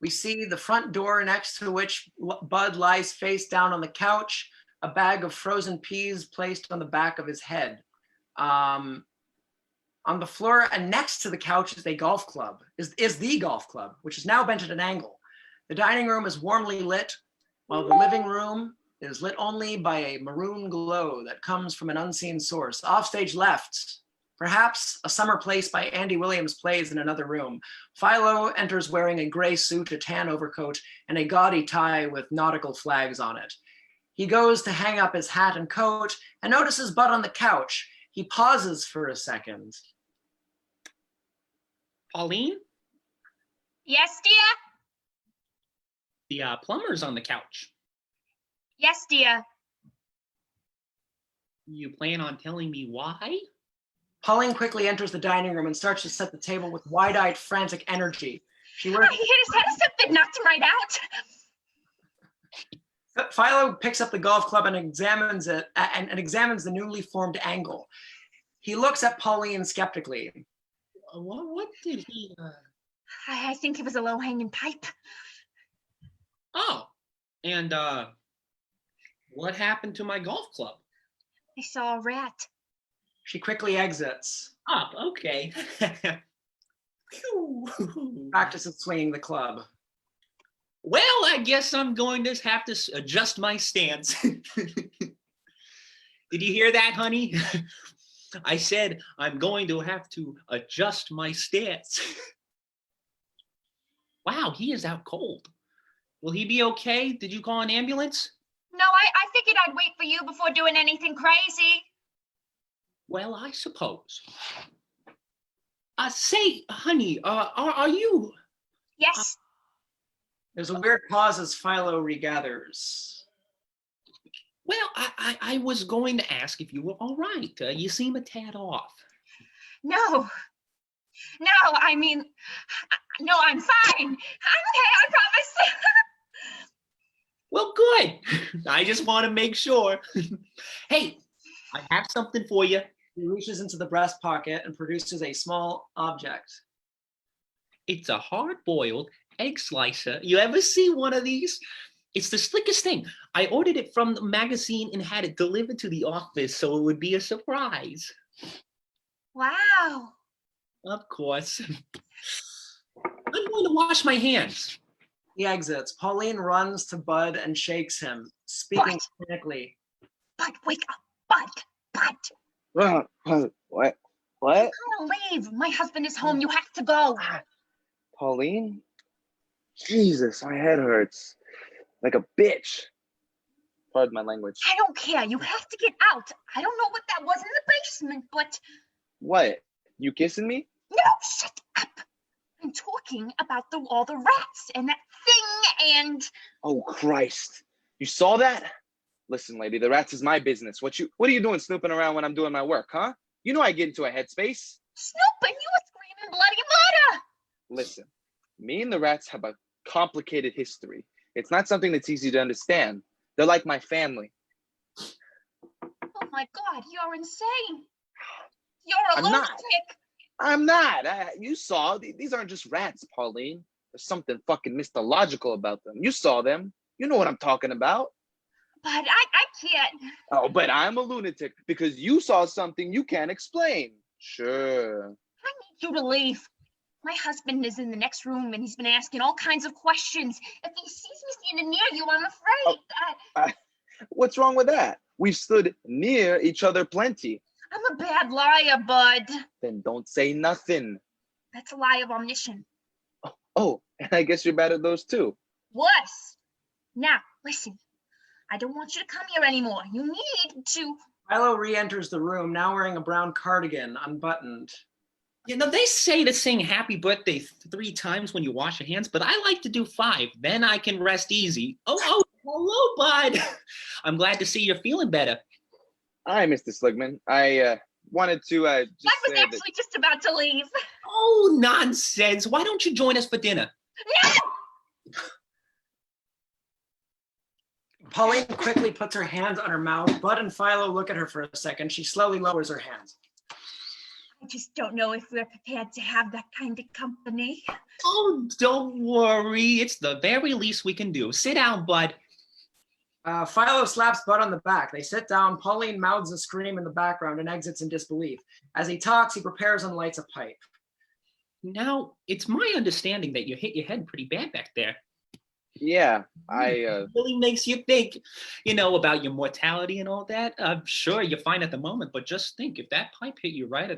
We see the front door next to which Bud lies face down on the couch, a bag of frozen peas placed on the back of his head. On the floor and next to the couch is a golf club, is the golf club, which is now bent at an angle. The dining room is warmly lit, while the living room is lit only by a maroon glow that comes from an unseen source. Offstage left, perhaps a summer place by Andy Williams plays in another room. Philo enters wearing a gray suit, a tan overcoat, and a gaudy tie with nautical flags on it. He goes to hang up his hat and coat and notices Bud on the couch. He pauses for a second. Pauline? Yes, dear? The plumber's on the couch. Yes, dear. You plan on telling me why? Pauline quickly enters the dining room and starts to set the table with wide-eyed, frantic energy. She He hit his head or something, knocked him right out. Philo picks up the golf club and examines it and examines the newly formed angle. He looks at Pauline skeptically. What did he? I think it was a low-hanging pipe. Oh, and what happened to my golf club? I saw a rat. She quickly exits. Up, okay. Practices swinging the club. Well, I guess I'm going to have to adjust my stance. Did you hear that, honey? I said I'm going to have to adjust my stance. Wow, he is out cold. Will he be okay? Did you call an ambulance? No, I figured I'd wait for you before doing anything crazy. Well, I suppose. Say, honey, are you? Yes. There's a weird pause as Philo regathers. Well, I was going to ask if you were all right. You seem a tad off. No, I mean, no, I'm fine. I'm okay, I promise. Well, good. I just want to make sure. Hey, I have something for you. He reaches into the breast pocket and produces a small object. It's a hard-boiled egg slicer. You ever see one of these? It's the slickest thing. I ordered it from the magazine and had it delivered to the office so it would be a surprise. Wow. Of course. I'm going to wash my hands. He exits. Pauline runs to Bud and shakes him, speaking clinically. Bud, wake up. Bud. What? You gotta leave. My husband is home. You have to go. Pauline? Jesus, my head hurts. Like a bitch. Pardon my language. I don't care. You have to get out. I don't know what that was in the basement, but... What? You kissing me? No, shut up. I'm talking about all the rats and that thing and... Oh, Christ. You saw that? Listen, lady, the rats is my business. What are you doing snooping around when I'm doing my work, huh? You know I get into a headspace. Snooping? You were screaming bloody murder! Listen, me and the rats have a complicated history. It's not something that's easy to understand. They're like my family. Oh my God, you're insane. You're a lunatic. I'm not. You saw. These aren't just rats, Pauline. There's something fucking mythological about them. You saw them. You know what I'm talking about. But I can't. Oh, but I'm a lunatic because you saw something you can't explain. Sure. I need you to leave. My husband is in the next room and he's been asking all kinds of questions. If he sees me standing near you, I'm afraid. What's wrong with that? We've stood near each other plenty. I'm a bad liar, Bud. Then don't say nothing. That's a lie of omission. Oh, and I guess you're bad at those too. Worse. Now, listen. I don't want you to come here anymore. You need to... Philo re-enters the room, now wearing a brown cardigan, unbuttoned. You know, they say to sing happy birthday 3 times when you wash your hands, but I like to do 5. Then I can rest easy. Oh, hello, Bud. I'm glad to see you're feeling better. Hi, Mr. Seligman. I wanted to I was actually just about to leave. Oh, nonsense. Why don't you join us for dinner? No! Pauline quickly puts her hands on her mouth. Bud and Philo look at her for a second. She slowly lowers her hands. I just don't know if we're prepared to have that kind of company. Oh, don't worry. It's the very least we can do. Sit down, Bud. Philo slaps Bud on the back. They sit down. Pauline mouths a scream in the background and exits in disbelief. As he talks, he prepares and lights a pipe. Now, it's my understanding that you hit your head pretty bad back there. Yeah, It really makes you think, you know, about your mortality and all that. I'm sure you're fine at the moment, but just think, if that pipe hit you right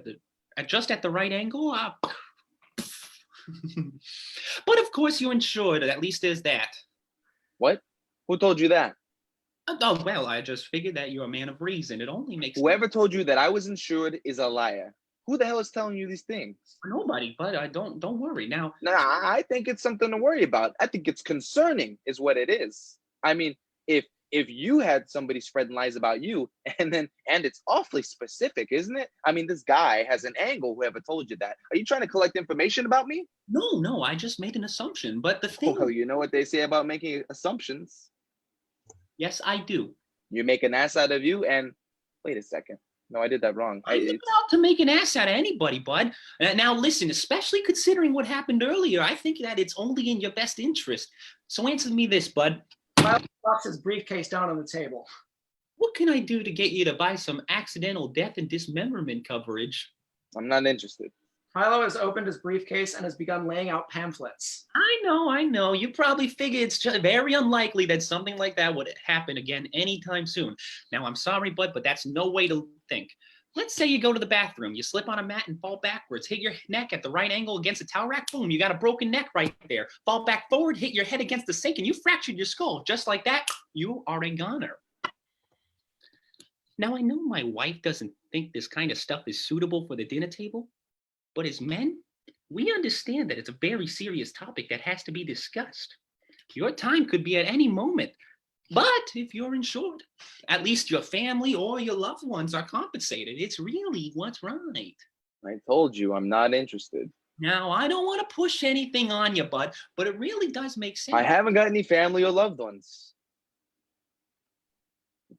just at the right angle, but of course you're insured. At least there's that. What? Who told you that? Oh, well, I just figured that you're a man of reason. It only makes Whoever told you that I was insured is a liar. Who the hell is telling you these things? Nobody, but don't worry. Now, Nah, I think it's something to worry about. I think it's concerning is what it is. I mean, if you had somebody spreading lies about you, and it's awfully specific, isn't it? I mean, this guy has an angle, whoever told you that. Are you trying to collect information about me? No, I just made an assumption. But the thing... Well, you know what they say about making assumptions. Yes, I do. You make an ass out of you and... Wait a second. No, I did that wrong. I'm not out to make an ass out of anybody, Bud. Now, listen, especially considering what happened earlier, I think that it's only in your best interest. So answer me this, Bud. Philo drops his briefcase down on the table. What can I do to get you to buy some accidental death and dismemberment coverage? I'm not interested. Philo has opened his briefcase and has begun laying out pamphlets. I know. You probably figure it's just very unlikely that something like that would happen again anytime soon. Now, I'm sorry, Bud, but that's no way to think. Let's say you go to the bathroom, you slip on a mat and fall backwards, hit your neck at the right angle against a towel rack, boom, you got a broken neck right there. Fall back forward, hit your head against the sink, and you fractured your skull. Just like that, you are a goner. Now, I know my wife doesn't think this kind of stuff is suitable for the dinner table, but as men, we understand that it's a very serious topic that has to be discussed. Your time could be at any moment. But if you're insured, at least your family or your loved ones are compensated. It's really what's right. I told you I'm not interested. Now, I don't want to push anything on you, bud, but it really does make sense. I haven't got any family or loved ones.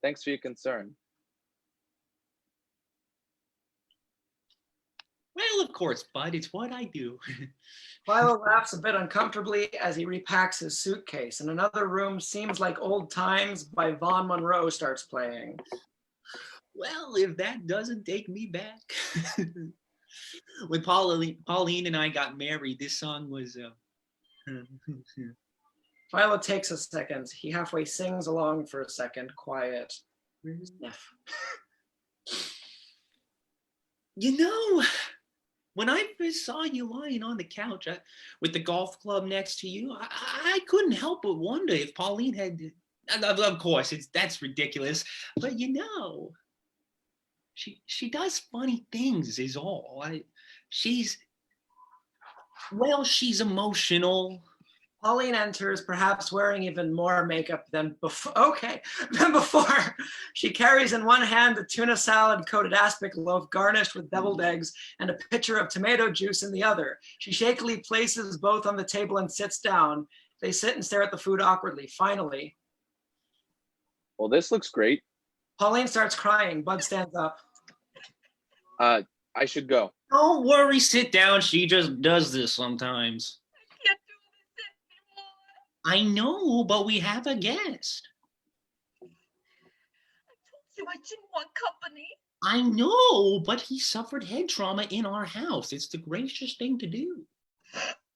Thanks for your concern. Well, of course, bud, it's what I do. Philo laughs a bit uncomfortably as he repacks his suitcase. In another room, Seems Like Old Times by Vaughn Monroe starts playing. Well, if that doesn't take me back. When Pauline and I got married, this song was... Philo takes a second. He halfway sings along for a second, quiet. Sniff. You know, when I first saw you lying on the couch with the golf club next to you, I couldn't help but wonder if Pauline had... Of course, that's ridiculous. But you know, she does funny things is all. She's emotional. Pauline enters, perhaps wearing even more makeup than before. Than before. She carries in one hand a tuna salad-coated aspic loaf garnished with deviled eggs and a pitcher of tomato juice in the other. She shakily places both on the table and sits down. They sit and stare at the food awkwardly. Finally, Well, this looks great. Pauline starts crying. Bud stands up. I should go. Don't worry, sit down. She just does this sometimes. Can't do this anymore. I know, but we have a guest. I told you I didn't want company. I know, but he suffered head trauma in our house. It's the gracious thing to do.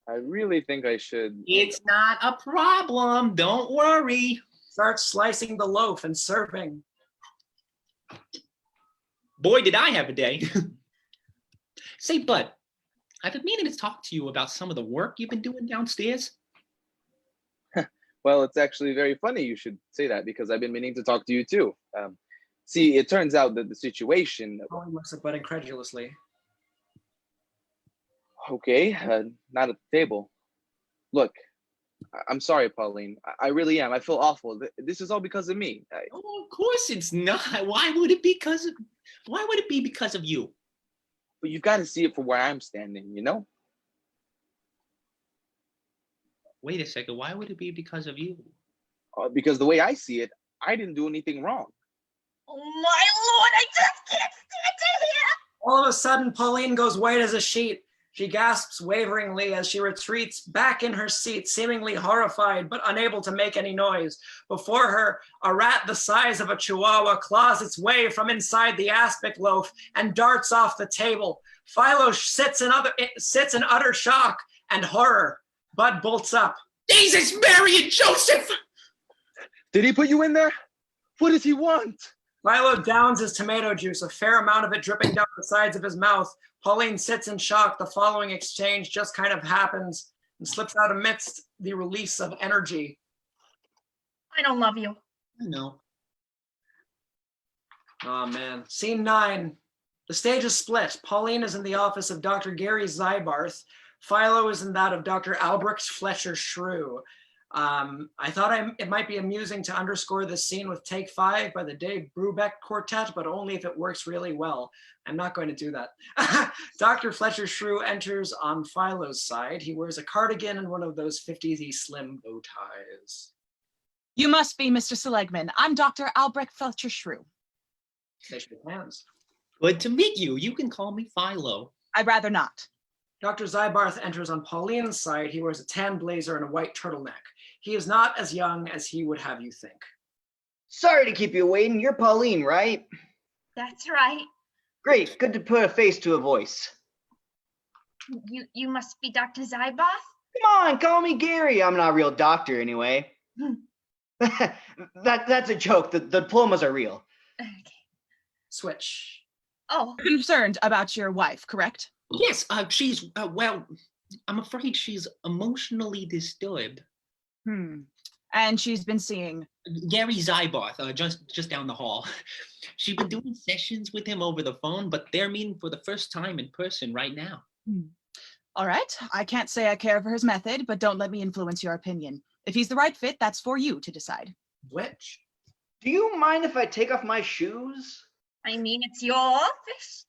I really think I should. It's not a problem. Don't worry. Starts slicing the loaf and serving. Boy, did I have a day. Say, Bud, I've been meaning to talk to you about some of the work you've been doing downstairs. Well, it's actually very funny you should say that because I've been meaning to talk to you too. See, it turns out that the situation... Pauline looks at Bud incredulously. Okay, not at the table. Look, I'm sorry, Pauline. I really am. I feel awful. This is all because of me. Oh, of course it's not. Why would it be because of you? But you've got to see it from where I'm standing, you know? Wait a second. Why would it be because of you? Because the way I see it, I didn't do anything wrong. Oh my lord, I just can't stand it here. All of a sudden, Pauline goes white as a sheet. She gasps waveringly as she retreats back in her seat, seemingly horrified but unable to make any noise. Before her, a rat the size of a chihuahua claws its way from inside the aspic loaf and darts off the table. Philo sits in utter shock and horror. Bud bolts up. Jesus, Mary and Joseph! Did he put you in there? What does he want? Philo downs his tomato juice, a fair amount of it dripping down the sides of his mouth. Pauline sits in shock. The following exchange just kind of happens and slips out amidst the release of energy. I don't love you. I know. Oh, man. Scene 9. The stage is split. Pauline is in the office of Dr. Gary Ziebarth. Philo is in that of Dr. Albrecht Fletcher-Shrew. I thought it might be amusing to underscore this scene with Take 5 by the Dave Brubeck Quartet, but only if it works really well. I'm not going to do that. Dr. Fletcher-Shrew enters on Philo's side. He wears a cardigan and one of those 50s slim bow ties. You must be Mr. Seligman. I'm Dr. Albrecht Fletcher-Shrew. They shake hands. Good to meet you. You can call me Philo. I'd rather not. Dr. Ziebarth enters on Pauline's side. He wears a tan blazer and a white turtleneck. He is not as young as he would have you think. Sorry to keep you waiting. You're Pauline, right? That's right. Great. Good to put a face to a voice. You must be Dr. Ziebarth? Come on, call me Gary. I'm not a real doctor anyway. That's a joke. The diplomas are real. Okay. Switch. Oh, Concerned about your wife, correct? Yes, she's, well, I'm afraid she's emotionally disturbed. And she's been seeing Gary Ziebarth, just down the hall. She's been doing sessions with him over the phone, but they're meeting for the first time in person right now. All right. I can't say I care for his method, but don't let me influence your opinion. If he's the right fit, that's for you to decide. Which? Do you mind if I take off my shoes? I mean, it's your office.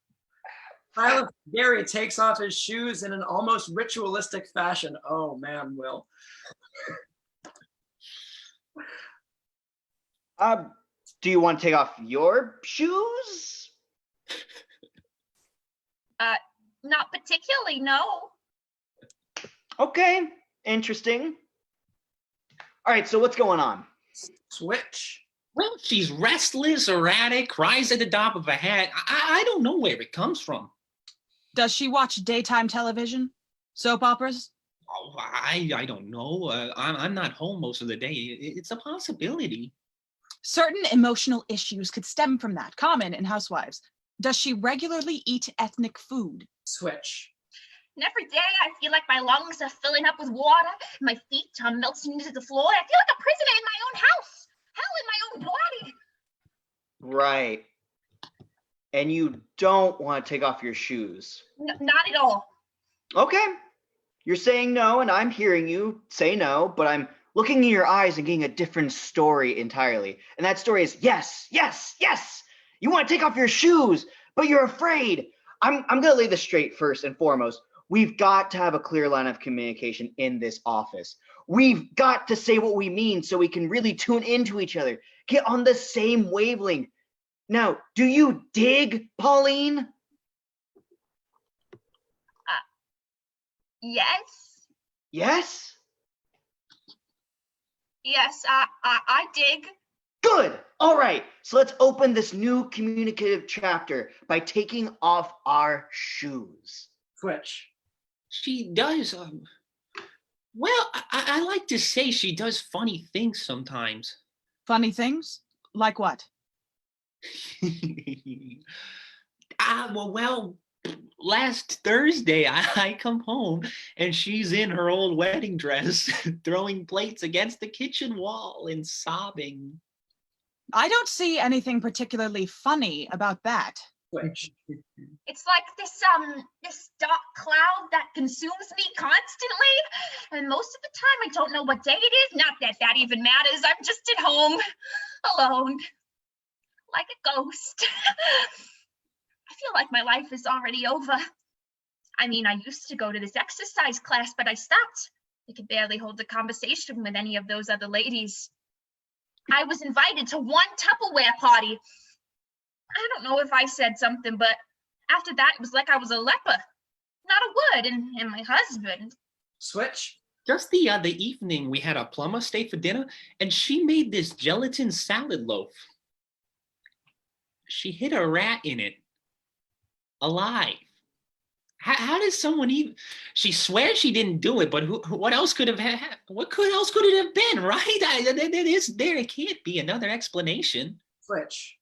Silas Gary takes off his shoes in an almost ritualistic fashion. Oh man, Will. Do you want to take off your shoes? Not particularly, no. Okay, interesting. All right, so what's going on? Switch. Well, she's restless, erratic, cries at the top of her head. I don't know where it comes from. Does she watch daytime television? Soap operas? Oh, I don't know. I'm not home most of the day. It's a possibility. Certain emotional issues could stem from that, common in housewives. Does she regularly eat ethnic food? Switch. And every day I feel like my lungs are filling up with water, my feet are melting into the floor. I feel like a prisoner in my own house. Hell, in my own body. Right. And you don't want to take off your shoes. Not at all. Okay. You're saying no, and I'm hearing you say no, but I'm looking in your eyes and getting a different story entirely. And that story is yes, yes, yes. You want to take off your shoes, but you're afraid. I'm going to lay this straight first and foremost. We've got to have a clear line of communication in this office. We've got to say what we mean so we can really tune into each other, get on the same wavelength. Now, do you dig, Pauline? Yes. Yes? Yes, I dig. Good. All right. So let's open this new communicative chapter by taking off our shoes. Switch. She does, well, I like to say she does funny things sometimes. Funny things? Like what? Well, last Thursday I come home and she's in her old wedding dress throwing plates against the kitchen wall and sobbing. I don't see anything particularly funny about that. Switch. It's like this dark cloud that consumes me constantly, and most of the time I don't know what day it is. Not that that even matters. I'm just at home, alone, like a ghost. I feel like my life is already over. I mean, I used to go to this exercise class, but I stopped. I could barely hold a conversation with any of those other ladies. I was invited to one Tupperware party. I don't know if I said something, but after that, it was like I was a leper. Not a word, and my husband. Switch. Just the other evening, we had a plumber stay for dinner, and she made this gelatin salad loaf. She hid a rat in it, alive. How does someone even? She swears she didn't do it, but what else could have happened? Else could it have been, right? There can't be another explanation. Switch.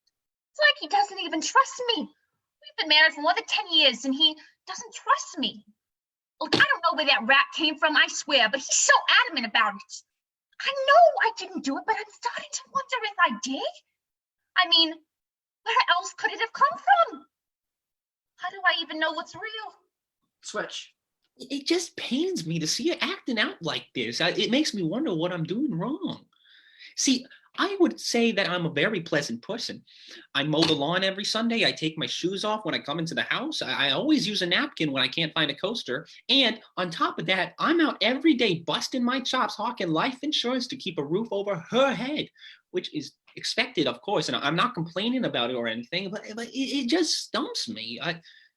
It's like he doesn't even trust me. We've been married for more than 10 years, and he doesn't trust me. Look, I don't know where that rat came from, I swear, but he's so adamant about it. I know I didn't do it, but I'm starting to wonder if I did. I mean, where else could it have come from? How do I even know what's real? Switch. It just pains me to see her acting out like this. It makes me wonder what I'm doing wrong. See, I would say that I'm a very pleasant person. I mow the lawn every Sunday. I take my shoes off when I come into the house. I always use a napkin when I can't find a coaster. And on top of that, I'm out every day busting my chops, hawking life insurance to keep a roof over her head, which is expected, of course. And I'm not complaining about it or anything, but it just stumps me.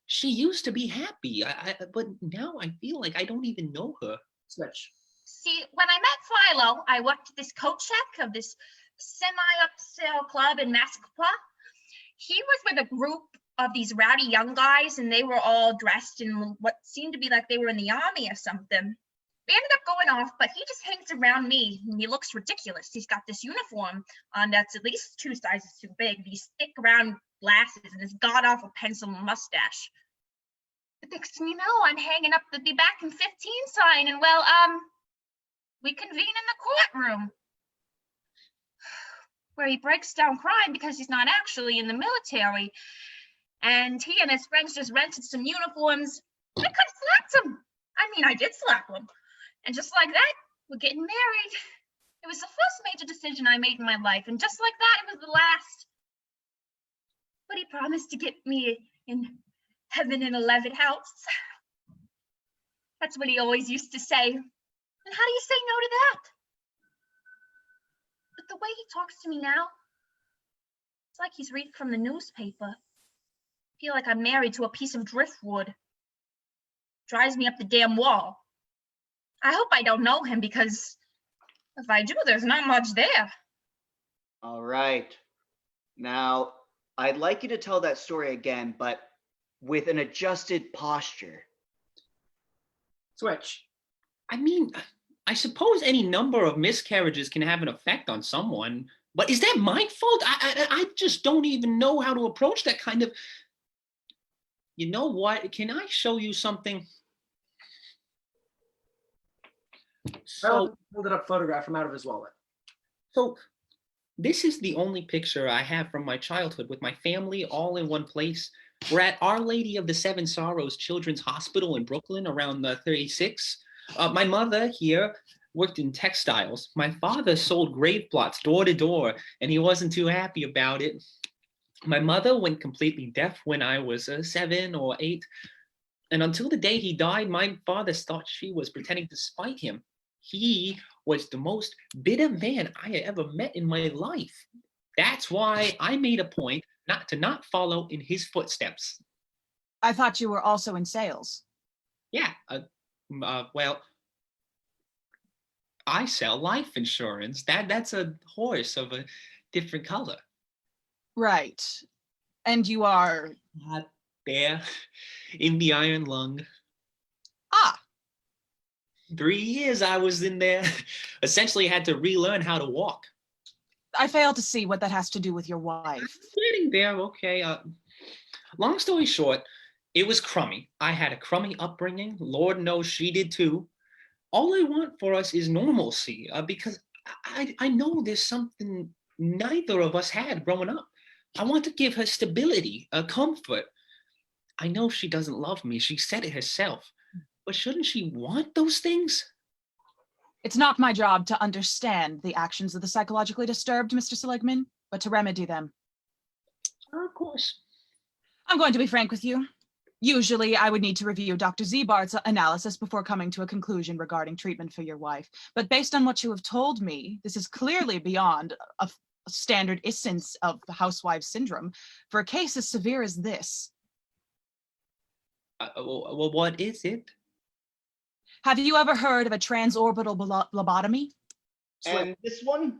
She used to be happy, but now I feel like I don't even know her. Switch. See, when I met Philo, I worked at this coat check of this semi-upscale club in Massapequa. He was with a group of these rowdy young guys, and they were all dressed in what seemed to be like they were in the army or something. We ended up going off, but he just hangs around me, and he looks ridiculous. He's got this uniform on that's at least 2 sizes too big, these thick, round glasses and his god-awful pencil mustache. The next thing you know, I'm hanging up the "be back in 15" sign, and well, we convene in the courtroom, where he breaks down crying because he's not actually in the military, and he and his friends just rented some uniforms. I could have slapped him. I mean, I did slap him. And just like that, we're getting married. It was the first major decision I made in my life, and just like that, it was the last. But he promised to get me in heaven in 11 house. That's what he always used to say. And how do you say no to that? But the way he talks to me now, it's like he's reading from the newspaper. I feel like I'm married to a piece of driftwood. Drives me up the damn wall. I hope I don't know him, because if I do, there's not much there. All right. Now, I'd like you to tell that story again, but with an adjusted posture. Switch. I mean, I suppose any number of miscarriages can have an effect on someone, but is that my fault? I just don't even know how to approach that kind of... You know what? Can I show you something? So, pulled it up photograph from out of his wallet. So this is the only picture I have from my childhood with my family all in one place. We're at Our Lady of the Seven Sorrows Children's Hospital in Brooklyn around 36. My mother here worked in textiles. My father sold grave plots door to door, and he wasn't too happy about it. My mother went completely deaf when I was 7 or 8. And until the day he died, my father thought she was pretending to spite him. He was the most bitter man I had ever met in my life. That's why I made a point not follow in his footsteps. I thought you were also in sales. Yeah, well, I sell life insurance. That's a horse of a different color. Right. And you are... There, in the iron lung. Ah! 3 years I was in there. Essentially had to relearn how to walk. I fail to see what that has to do with your wife. Getting there, okay. Long story short, it was crummy. I had a crummy upbringing. Lord knows she did too. All I want for us is normalcy, because I know there's something neither of us had growing up. I want to give her stability, comfort. I know she doesn't love me. She said it herself. But shouldn't she want those things? It's not my job to understand the actions of the psychologically disturbed, Mr. Seligman, but to remedy them. Of course. I'm going to be frank with you. Usually, I would need to review Dr. Ziebarth's analysis before coming to a conclusion regarding treatment for your wife. But based on what you have told me, this is clearly beyond a standard instance of housewife syndrome for a case as severe as this. Well, what is it? Have you ever heard of a transorbital lobotomy? And this one?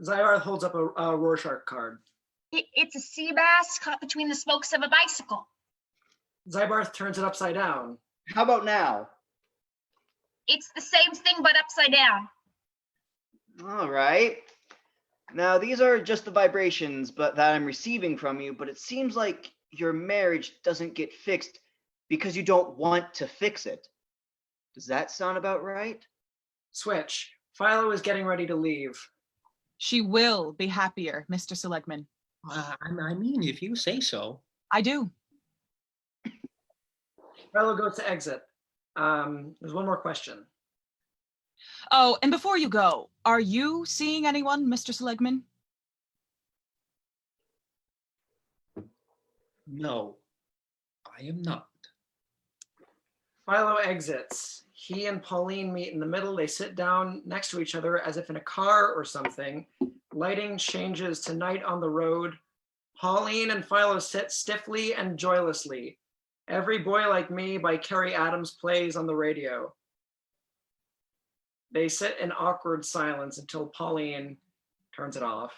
Ziebarth holds up a Rorschach card. It's a sea bass caught between the spokes of a bicycle. Ziebarth turns it upside down. How about now? It's the same thing, but upside down. All right. Now, these are just the vibrations that I'm receiving from you, but it seems like your marriage doesn't get fixed because you don't want to fix it. Does that sound about right? Switch. Philo is getting ready to leave. She will be happier, Mr. Seligman. I mean, if you say so. I do. Philo goes to exit. There's one more question. Oh, and before you go, are you seeing anyone, Mr. Seligman? No, I am not. Philo exits. He and Pauline meet in the middle. They sit down next to each other as if in a car or something. Lighting changes to Night on the Road. Pauline and Philo sit stiffly and joylessly. Every Boy Like Me by Kerry Adams plays on the radio. They sit in awkward silence until Pauline turns it off.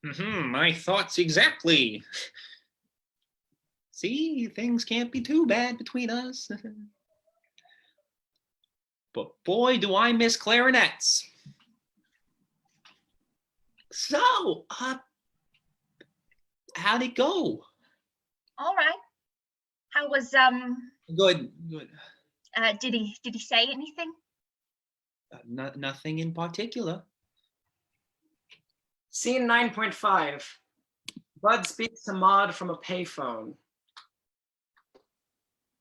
My thoughts exactly. See, things can't be too bad between us. But boy, do I miss clarinets. So, How'd it go? All right. How was Good. did he say anything? Nothing in particular. Scene 9.5. Bud speaks to Maude from a payphone.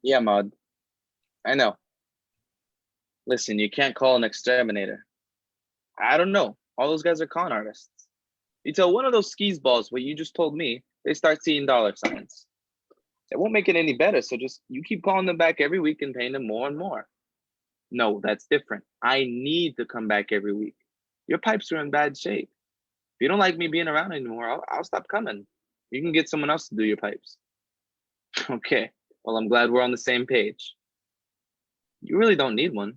Yeah, Maude. I know. Listen, you can't call an exterminator. I don't know. All those guys are con artists. You tell one of those skis balls what you just told me, they start seeing dollar signs. It won't make it any better, so just you keep calling them back every week and paying them more and more. No, that's different. I need to come back every week. Your pipes are in bad shape. If you don't like me being around anymore, I'll stop coming. You can get someone else to do your pipes. Okay, well, I'm glad we're on the same page. You really don't need one.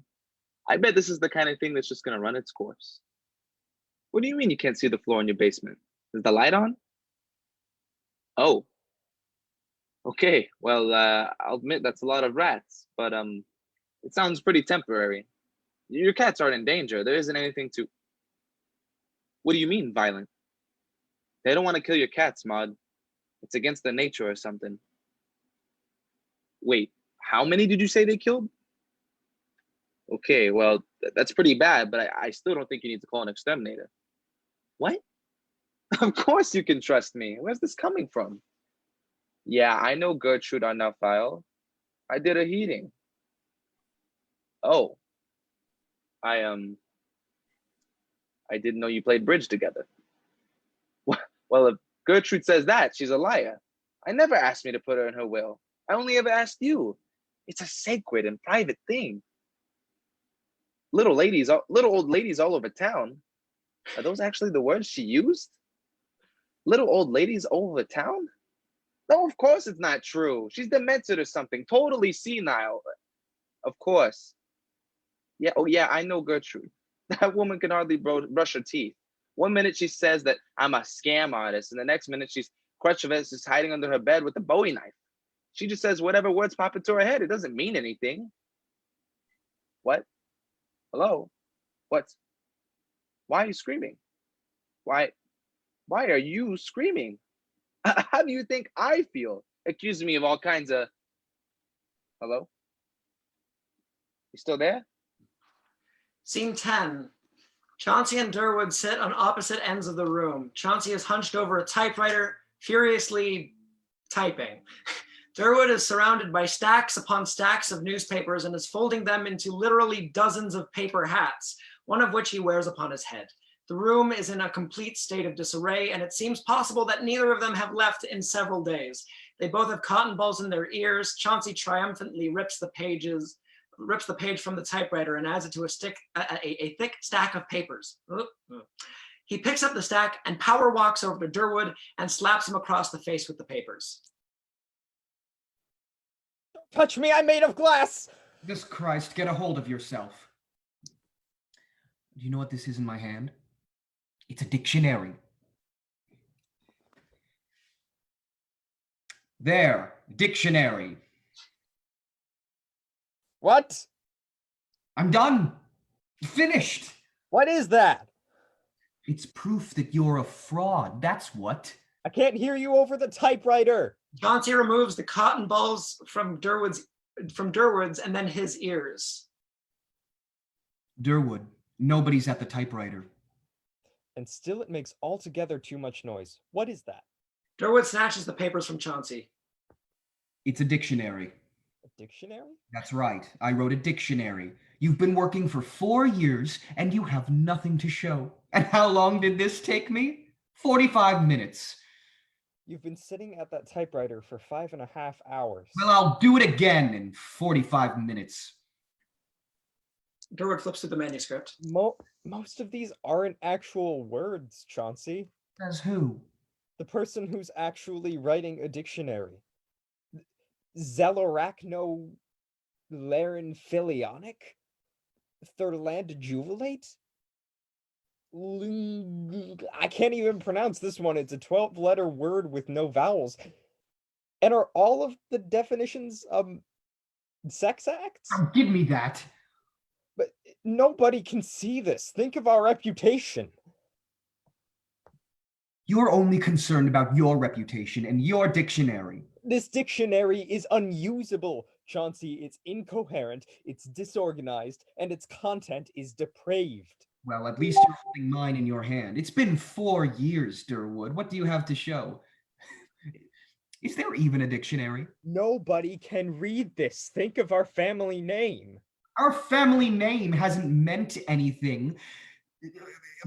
I bet this is the kind of thing that's just going to run its course. What do you mean you can't see the floor in your basement? Is the light on? Oh. Okay, well, I'll admit that's a lot of rats, but it sounds pretty temporary. Your cats aren't in danger. There isn't anything to... What do you mean, violent? They don't want to kill your cats, Maude. It's against their nature or something. Wait, how many did you say they killed? Okay, well, that's pretty bad, but I still don't think you need to call an exterminator. What? Of course you can trust me. Where's this coming from? Yeah, I know Gertrude on that file. I did a heating. Oh. I didn't know you played bridge together. Well, if Gertrude says that, she's a liar. I never asked me to put her in her will. I only ever asked you. It's a sacred and private thing. Little old ladies all over town. Are those actually the words she used? Little old ladies all over town? No, of course it's not true. She's demented or something, totally senile. Of course. Yeah, oh yeah, I know Gertrude. That woman can hardly brush her teeth. One minute she says that I'm a scam artist, and the next minute she's Crutchevitz is hiding under her bed with a Bowie knife. She just says whatever words pop into her head. It doesn't mean anything. What? Hello? What? Why are you screaming? Why are you screaming? How do you think I feel? Accusing me of all kinds of... Hello? You still there? Scene 10. Chauncey and Durwood sit on opposite ends of the room. Chauncey is hunched over a typewriter, furiously typing. Durwood is surrounded by stacks upon stacks of newspapers and is folding them into literally dozens of paper hats, one of which he wears upon his head. The room is in a complete state of disarray, and it seems possible that neither of them have left in several days. They both have cotton balls in their ears. Chauncey triumphantly rips the page from the typewriter and adds it to a thick stack of papers. He picks up the stack and power walks over to Durwood and slaps him across the face with the papers. Don't touch me, I'm made of glass! Jesus Christ, get a hold of yourself. Do you know what this is in my hand? It's a dictionary. There, dictionary. What? I'm done. Finished. What is that? It's proof that you're a fraud, that's what. I can't hear you over the typewriter. Chauncey removes the cotton balls from Durwood's and then his ears. Durwood, nobody's at the typewriter. And still it makes altogether too much noise. What is that? Durwood snatches the papers from Chauncey. It's a dictionary. A dictionary? That's right. I wrote a dictionary. You've been working for 4 years and you have nothing to show. And how long did this take me? 45 minutes. You've been sitting at that typewriter for 5.5 hours. Well, I'll do it again in 45 minutes. Durwood flips through the manuscript. Most of these aren't actual words, Chauncey. Says who? The person who's actually writing a dictionary. Zelorachno Laren Philionic? Thurland Jubilate? I can't even pronounce this one. It's a 12-letter word with no vowels. And are all of the definitions sex acts? Oh, give me that. But nobody can see this. Think of our reputation. You're only concerned about your reputation and your dictionary. This dictionary is unusable, Chauncey. It's incoherent, it's disorganized, and its content is depraved. Well, at least you're holding mine in your hand. It's been 4 years, Durwood. What do you have to show? Is there even a dictionary? Nobody can read this. Think of our family name. Our family name hasn't meant anything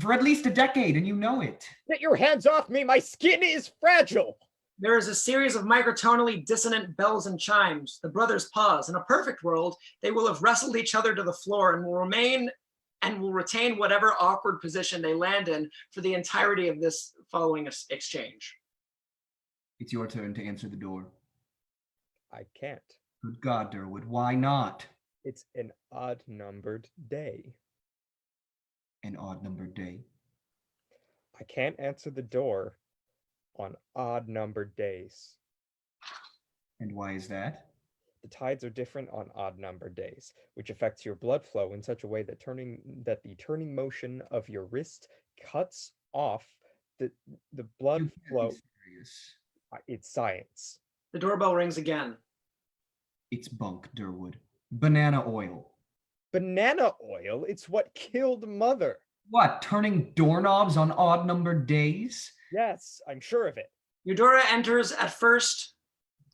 for at least a decade, and you know it. Get your hands off me! My skin is fragile! There is a series of microtonally dissonant bells and chimes. The brothers pause. In a perfect world, they will have wrestled each other to the floor and will retain whatever awkward position they land in for the entirety of this following exchange. It's your turn to answer the door. I can't. Good God, Durwood, why not? It's an odd-numbered day. An odd-numbered day? I can't answer the door on odd-numbered days. And why is that? The tides are different on odd-numbered days, which affects your blood flow in such a way that the turning motion of your wrist cuts off the blood flow. It's science. The doorbell rings again. It's bunk, Durwood. Banana oil. Banana oil? It's what killed Mother. What, turning doorknobs on odd-numbered days? Yes, I'm sure of it. Eudora enters at first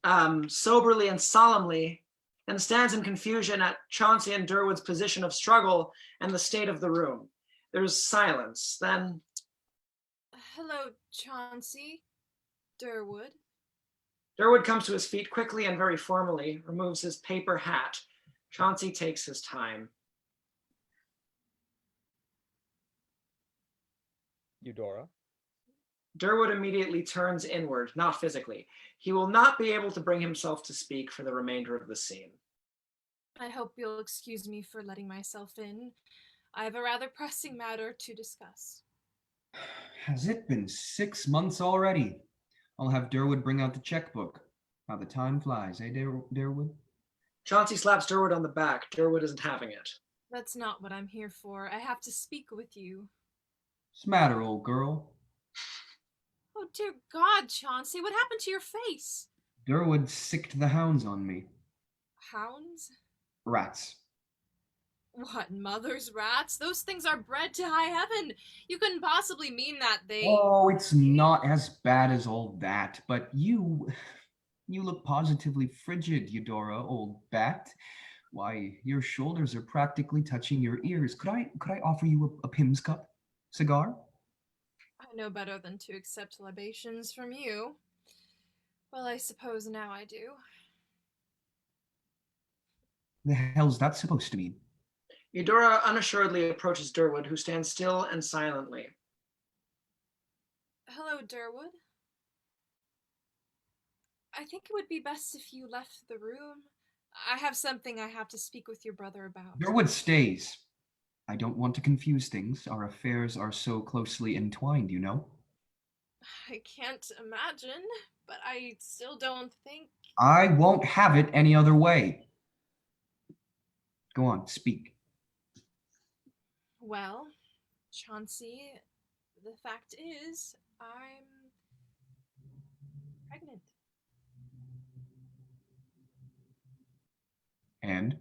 soberly and solemnly, and stands in confusion at Chauncey and Durwood's position of struggle and the state of the room. There's silence. Then, Hello, Chauncey. Durwood. Durwood comes to his feet quickly and very formally, removes his paper hat. Chauncey takes his time. Eudora. Durwood immediately turns inward, not physically. He will not be able to bring himself to speak for the remainder of the scene. I hope you'll excuse me for letting myself in. I have a rather pressing matter to discuss. Has it been 6 months already? I'll have Durwood bring out the checkbook. How the time flies, eh, Durwood? Chauncey slaps Durwood on the back. Durwood isn't having it. That's not what I'm here for. I have to speak with you. What's the matter, old girl? Oh, dear God, Chauncey, what happened to your face? Durwood sicked the hounds on me. Hounds? Rats. What, Mother's rats? Those things are bred to high heaven. You couldn't possibly mean that they... Oh, it's not as bad as all that, but you look positively frigid, Eudora, old bat. Why, your shoulders are practically touching your ears. Could I offer you a Pim's cup? Cigar? I know better than to accept libations from you. Well, I suppose now I do. The hell's that supposed to mean? Eudora unassuredly approaches Durwood, who stands still and silently. Hello, Durwood. I think it would be best if you left the room. I have something I have to speak with your brother about. Durwood stays. I don't want to confuse things. Our affairs are so closely entwined, you know? I can't imagine, but I still don't think... I won't have it any other way. Go on, speak. Well, Chauncey, the fact is, I'm pregnant. And?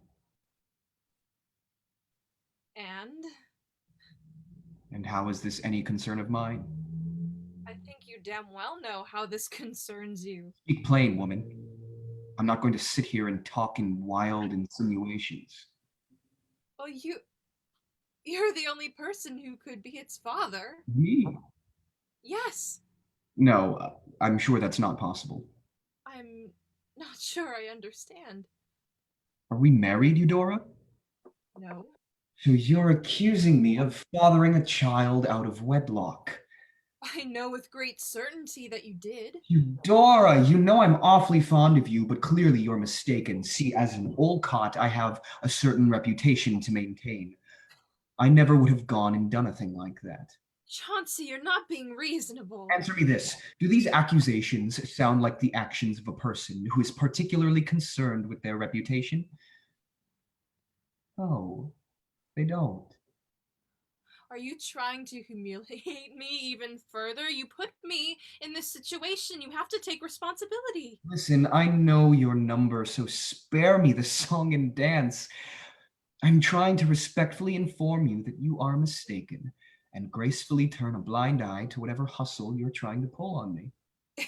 And how is this any concern of mine? I think you damn well know how this concerns you. Speak plain, woman. I'm not going to sit here and talk in wild insinuations. Well, you're the only person who could be its father. Me? Yes. No, I'm sure that's not possible. I'm not sure I understand. Are we married, Eudora? No. So you're accusing me of fathering a child out of wedlock. I know with great certainty that you did. Eudora, you know I'm awfully fond of you, but clearly you're mistaken. See, as an Olcott, I have a certain reputation to maintain. I never would have gone and done a thing like that. Chauncey, you're not being reasonable. Answer me this. Do these accusations sound like the actions of a person who is particularly concerned with their reputation? Oh, they don't. Are you trying to humiliate me even further? You put me in this situation. You have to take responsibility. Listen, I know your number, so spare me the song and dance. I'm trying to respectfully inform you that you are mistaken and gracefully turn a blind eye to whatever hustle you're trying to pull on me.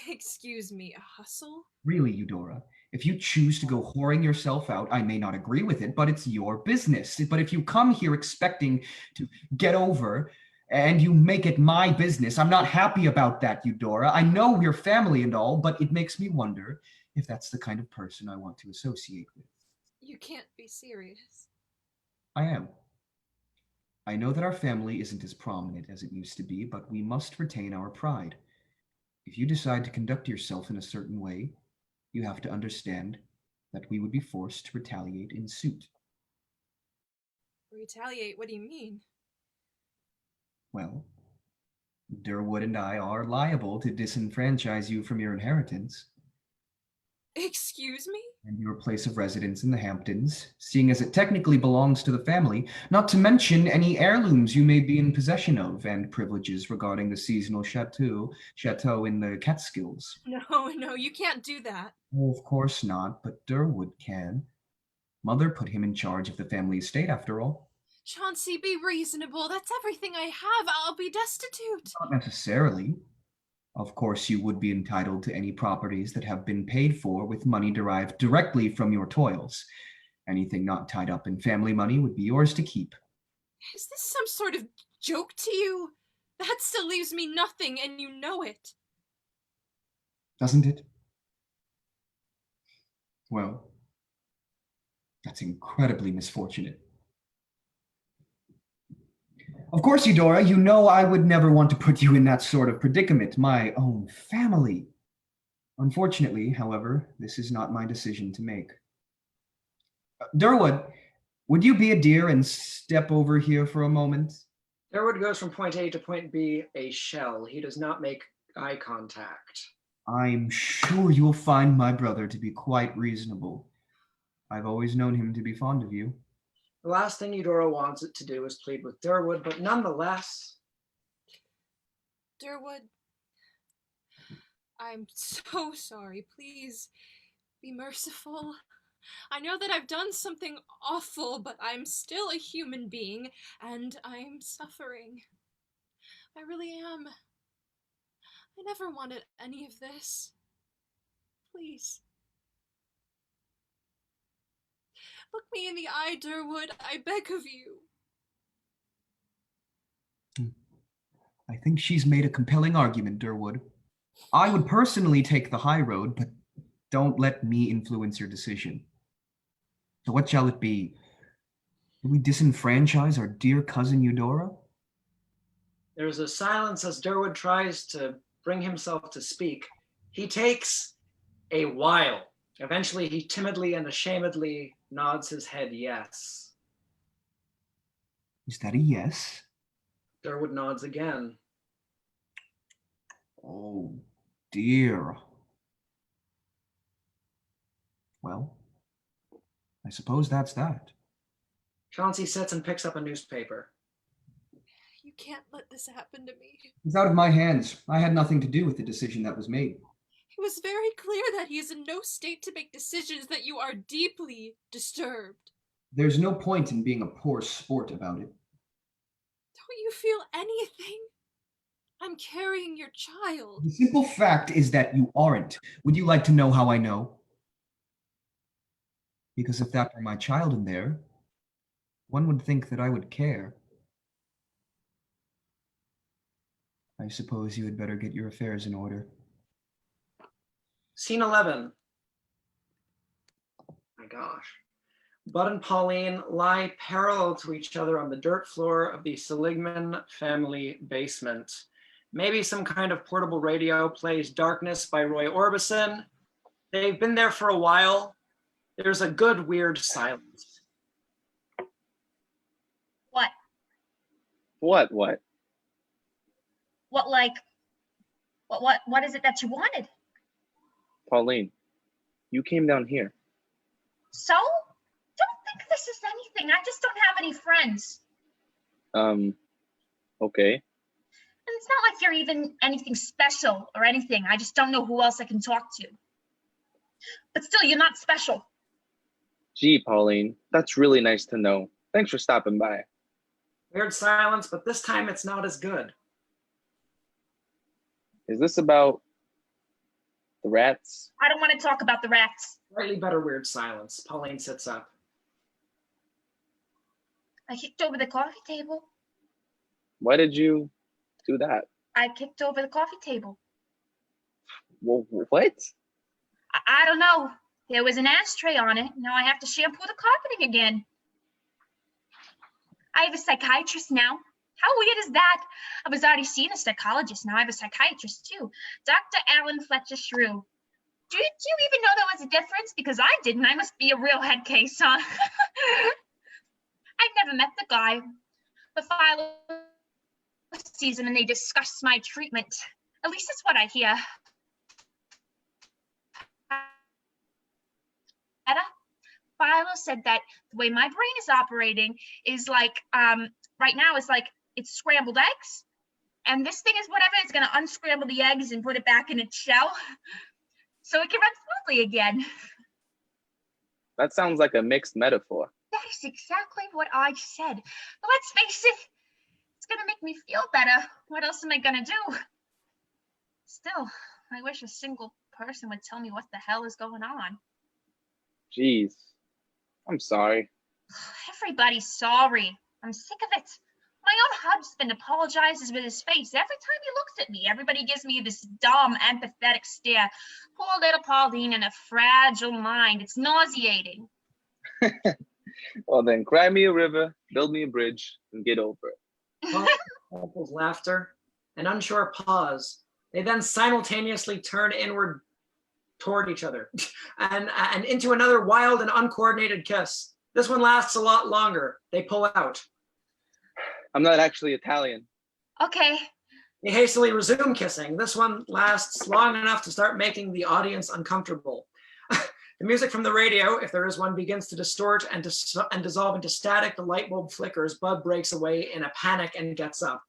Excuse me, a hustle? Really, Eudora, if you choose to go whoring yourself out, I may not agree with it, but it's your business. But if you come here expecting to get over and you make it my business, I'm not happy about that, Eudora. I know we're family and all, but it makes me wonder if that's the kind of person I want to associate with. You can't be serious. I am. I know that our family isn't as prominent as it used to be, but we must retain our pride. If you decide to conduct yourself in a certain way, you have to understand that we would be forced to retaliate in suit. Retaliate? What do you mean? Well, Durwood and I are liable to disenfranchise you from your inheritance Excuse me? and your place of residence in the Hamptons, seeing as it technically belongs to the family, not to mention any heirlooms you may be in possession of and privileges regarding the seasonal chateau in the Catskills. No, you can't do that. Oh, of course not, but Durwood can. Mother put him in charge of the family estate, after all. Chauncey, be reasonable. That's everything I have. I'll be destitute. Not necessarily. Of course, you would be entitled to any properties that have been paid for with money derived directly from your toils. Anything not tied up in family money would be yours to keep. Is this some sort of joke to you? That still leaves me nothing, and you know it. Doesn't it? Well, that's incredibly misfortunate. Of course, Eudora, you know I would never want to put you in that sort of predicament, my own family. Unfortunately, however, this is not my decision to make. Durwood, would you be a dear and step over here for a moment? Durwood goes from point A to point B, a shell. He does not make eye contact. I'm sure you'll find my brother to be quite reasonable. I've always known him to be fond of you. The last thing Eudora wants it to do is plead with Durwood, but nonetheless... Durwood, I'm so sorry. Please be merciful. I know that I've done something awful, but I'm still a human being, and I'm suffering. I really am. I never wanted any of this. Please. Look me in the eye, Durwood. I beg of you. I think she's made a compelling argument, Durwood. I would personally take the high road, but don't let me influence your decision. So what shall it be? Do we disenfranchise our dear cousin Eudora? There's a silence as Durwood tries to bring himself to speak. He takes a while. Eventually, he timidly and ashamedly nods his head yes. Is that a yes? Durwood nods again. Oh, dear. Well, I suppose that's that. Chauncey sits and picks up a newspaper. You can't let this happen to me. It's out of my hands. I had nothing to do with the decision that was made. It was very clear that he is in no state to make decisions, that you are deeply disturbed. There's no point in being a poor sport about it. Don't you feel anything? I'm carrying your child. The simple fact is that you aren't. Would you like to know how I know? Because if that were my child in there, one would think that I would care. I suppose you had better get your affairs in order. Scene 11. My gosh. Bud and Pauline lie parallel to each other on the dirt floor of the Seligman family basement. Maybe some kind of portable radio plays Darkness by Roy Orbison. They've been there for a while. There's a good, weird silence. What? What? What, like, what is it that you wanted? Pauline, you came down here. So? Don't think this is anything. I just don't have any friends. Okay. And it's not like you're even anything special or anything. I just don't know who else I can talk to. But still, you're not special. Gee, Pauline, that's really nice to know. Thanks for stopping by. Weird silence, but this time it's not as good. Is this about the rats? I don't want to talk about the rats. Slightly better weird silence. Pauline sits up. I kicked over the coffee table. Why did you do that? I kicked over the coffee table. Well, what? I don't know. There was an ashtray on it. Now I have to shampoo the carpeting again. I have a psychiatrist now. How weird is that? I was already seeing a psychologist. Now I have a psychiatrist too. Dr. Alan Fletcher-Shrew. Do you even know there was a difference? Because I didn't. I must be a real head case, huh? I've never met the guy. But Philo sees him and they discuss my treatment. At least that's what I hear. Philo said that the way my brain is operating is like, right now is like it's scrambled eggs. And this thing is whatever, it's going to unscramble the eggs and put it back in its shell. So it can run smoothly again. That sounds like a mixed metaphor. That is exactly what I said. But let's face it, it's going to make me feel better. What else am I going to do? Still, I wish a single person would tell me what the hell is going on. Jeez. I'm sorry. Everybody's sorry. I'm sick of it. My own husband apologizes with his face every time he looks at me. Everybody gives me this dumb, empathetic stare. Poor little Pauline and a fragile mind. It's nauseating. Well then, cry me a river, build me a bridge, and get over it. Couple's laughter, an unsure pause. They then simultaneously turn inward toward each other and into another wild and uncoordinated kiss. This one lasts a lot longer. They pull out. I'm not actually Italian. Okay. They hastily resume kissing. This one lasts long enough to start making the audience uncomfortable. The music from the radio, if there is one, begins to distort and dissolve into static. The light bulb flickers. Bud breaks away in a panic and gets up.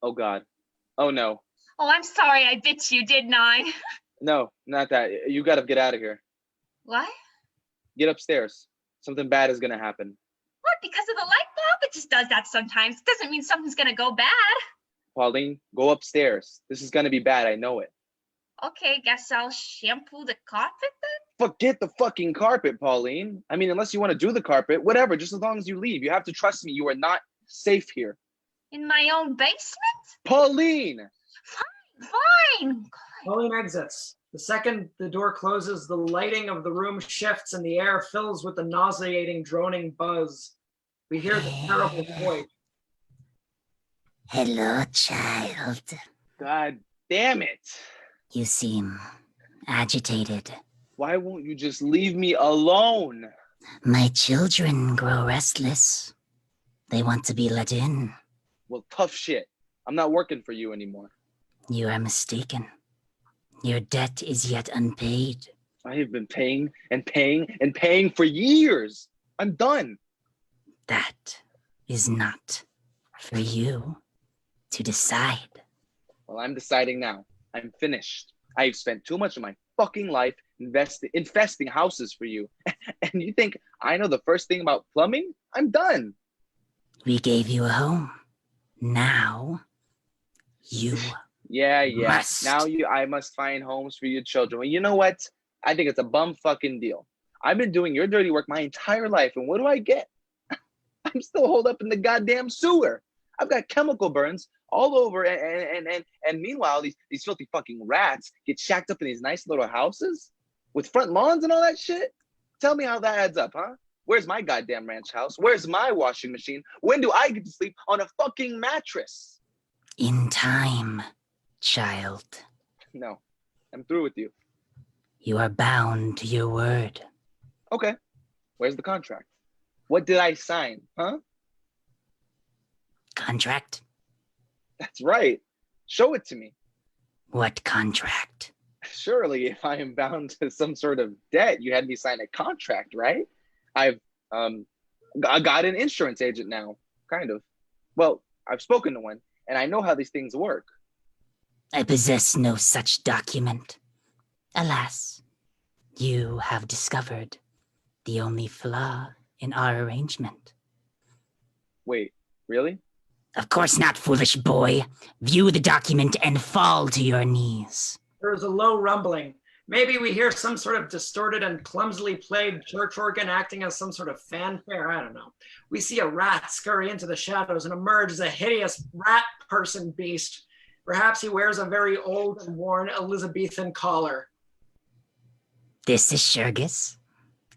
Oh God. Oh no. Oh, I'm sorry I bit you, didn't I? No, not that. You gotta get out of here. What? Get upstairs. Something bad is gonna happen. What, because of the light bulb? It just does that sometimes. It doesn't mean something's gonna go bad. Pauline, go upstairs. This is gonna be bad, I know it. Okay, guess I'll shampoo the carpet then? Forget the fucking carpet, Pauline. I mean, unless you want to do the carpet, whatever, just as long as you leave. You have to trust me, you are not safe here. In my own basement? Pauline! Fine. Pauline exits. The second the door closes, the lighting of the room shifts and the air fills with the nauseating, droning buzz. We hear the terrible voice. Hello, child. God damn it. You seem agitated. Why won't you just leave me alone? My children grow restless. They want to be let in. Well, tough shit. I'm not working for you anymore. You are mistaken. Your debt is yet unpaid. I have been paying and paying and paying for years. I'm done. That is not for you to decide. Well, I'm deciding now. I'm finished. I've spent too much of my fucking life infesting houses for you. And you think I know the first thing about plumbing? I'm done. We gave you a home. Now, you Yeah. must. Now I must find homes for your children. Well, you know what? I think it's a bum fucking deal. I've been doing your dirty work my entire life, and what do I get? I'm still holed up in the goddamn sewer. I've got chemical burns all over, and meanwhile, these filthy fucking rats get shacked up in these nice little houses with front lawns and all that shit. Tell me how that adds up, huh? Where's my goddamn ranch house? Where's my washing machine? When do I get to sleep on a fucking mattress? In time, child. No, I'm through with you. You are bound to your word. Okay, where's the contract? What did I sign, huh? Contract? That's right. Show it to me. What contract? Surely, if I am bound to some sort of debt, you had me sign a contract, right? I got an insurance agent now, kind of. Well, I've spoken to one. and I know how these things work. I possess no such document. Alas, you have discovered the only flaw in our arrangement. Wait, really? Of course not, foolish boy. View the document and fall to your knees. There is a low rumbling. Maybe we hear some sort of distorted and clumsily played church organ acting as some sort of fanfare. I don't know. We see a rat scurry into the shadows and emerge as a hideous rat person beast. Perhaps he wears a very old and worn Elizabethan collar. This is Shirgis.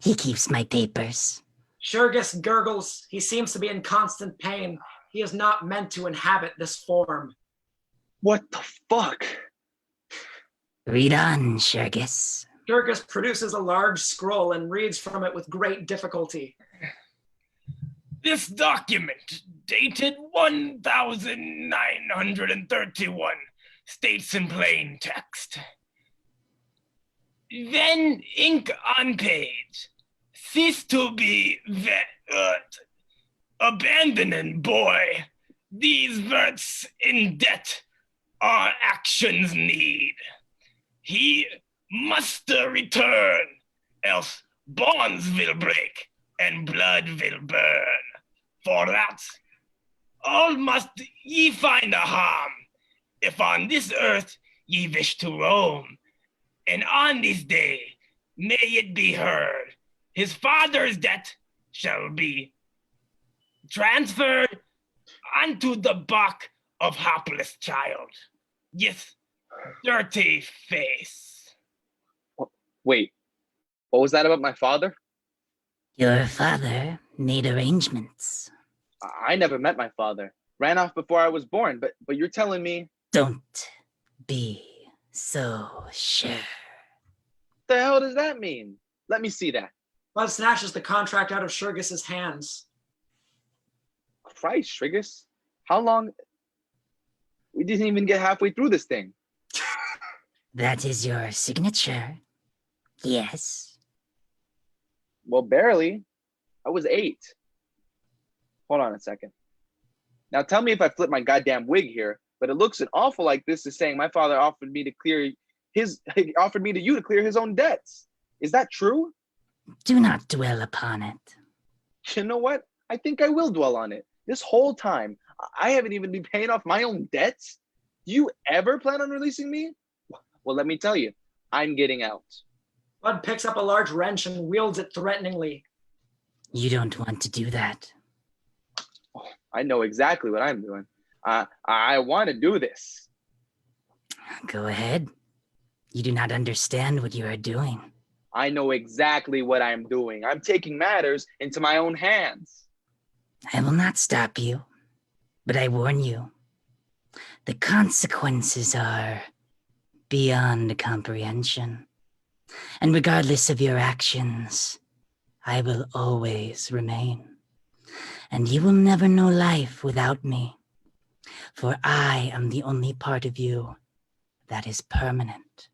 He keeps my papers. Shirgis gurgles. He seems to be in constant pain. He is not meant to inhabit this form. What the fuck? Read on, Shirgis. Shirgis produces a large scroll and reads from it with great difficulty. This document, dated 1931, states in plain text. When ink on page, cease to be abandoning boy. These words in debt our actions need. He must return, else bonds will break and blood will burn. For that, all must ye find a harm, if on this earth ye wish to roam. And on this day, may it be heard, his father's debt shall be transferred unto the back of hapless child. Yes, dirty face. Wait, what was that about my father? Your father made arrangements. I never met my father. Ran off before I was born, but you're telling me... Don't be so sure. What the hell does that mean? Let me see that. Bud snatches the contract out of Shirgis's hands. Christ, Shirgis. How long? We didn't even get halfway through this thing. That is your signature. Yes. Well, barely. I was 8. Hold on a second. Now tell me if I flip my goddamn wig here, but it looks an awful like this is saying my father offered me to you to clear his own debts. Is that true? Do not dwell upon it. You know what? I think I will dwell on it. This whole time, I haven't even been paying off my own debts. Do you ever plan on releasing me? Well, let me tell you, I'm getting out. Bud picks up a large wrench and wields it threateningly. You don't want to do that. Oh, I know exactly what I'm doing. I want to do this. Go ahead. You do not understand what you are doing. I know exactly what I'm doing. I'm taking matters into my own hands. I will not stop you, but I warn you, the consequences are beyond comprehension. And regardless of your actions, I will always remain. And you will never know life without me, for I am the only part of you that is permanent.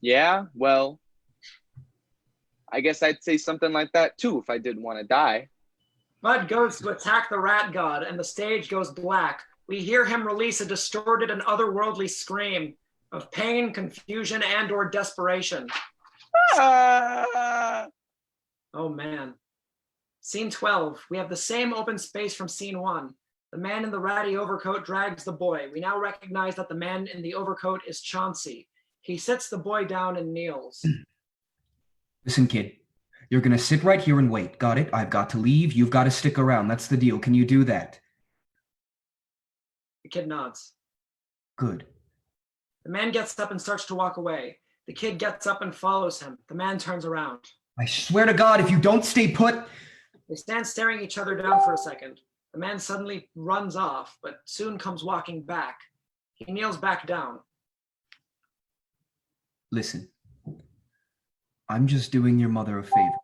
Yeah, well, I guess I'd say something like that too if I didn't want to die. Bud goes to attack the rat god and the stage goes black. We hear him release a distorted and otherworldly scream of pain, confusion, and or desperation. Ah! Oh man. Scene 12. We have the same open space from scene 1. The man in the ratty overcoat drags the boy. We now recognize that the man in the overcoat is Chauncey. He sits the boy down and kneels. Listen, kid. You're gonna sit right here and wait. Got it? I've got to leave. You've got to stick around. That's the deal. Can you do that? The kid nods. Good. The man gets up and starts to walk away. The kid gets up and follows him. The man turns around. I swear to God, if you don't stay put... They stand staring each other down for a second. The man suddenly runs off, but soon comes walking back. He kneels back down. Listen. I'm just doing your mother a favor.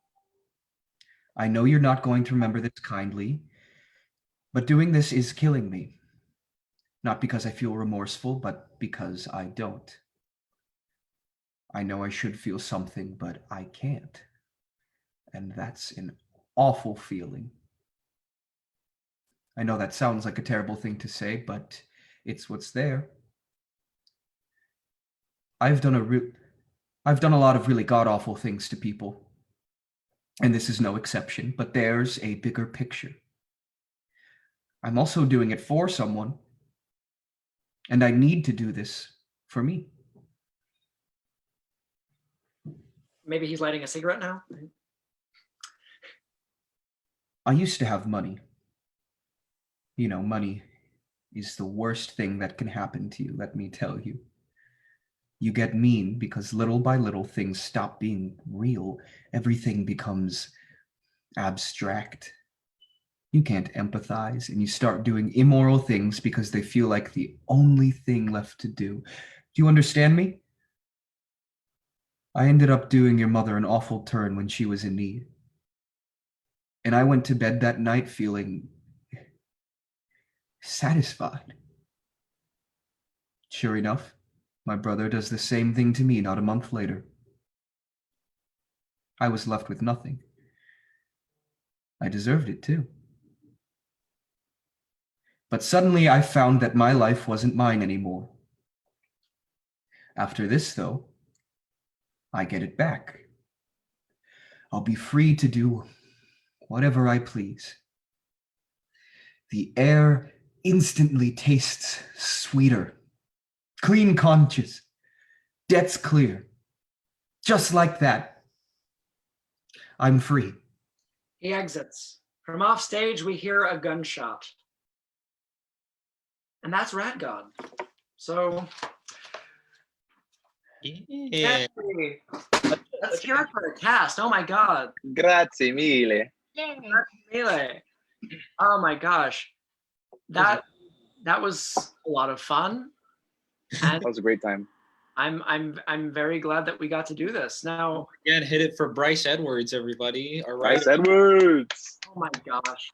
I know you're not going to remember this kindly, but doing this is killing me. Not because I feel remorseful, but because I don't. I know I should feel something, but I can't. And that's an awful feeling. I know that sounds like a terrible thing to say, but it's what's there. I've done a lot of really god-awful things to people, and this is no exception, but there's a bigger picture. I'm also doing it for someone, and I need to do this for me. Maybe he's lighting a cigarette now. I used to have money. You know, money is the worst thing that can happen to you, let me tell you. You get mean because little by little things stop being real. Everything becomes abstract. You can't empathize, and you start doing immoral things because they feel like the only thing left to do. Do you understand me? I ended up doing your mother an awful turn when she was in need. And I went to bed that night feeling satisfied. Sure enough, my brother does the same thing to me not a month later. I was left with nothing. I deserved it too. But suddenly I found that my life wasn't mine anymore. After this, though, I get it back. I'll be free to do whatever I please. The air instantly tastes sweeter. Clean conscience. Debt's clear. Just like that. I'm free. He exits. From off stage, we hear a gunshot. And that's Rat God. So, Yeah. hey, let's hear it for the cast. Oh my God. Grazie mille. Melee. Oh my gosh. That was a lot of fun. And That was a great time. I'm very glad that we got to do this. Now, Again, hit it for Bryce Edwards, everybody. All right. Bryce Edwards. oh my gosh.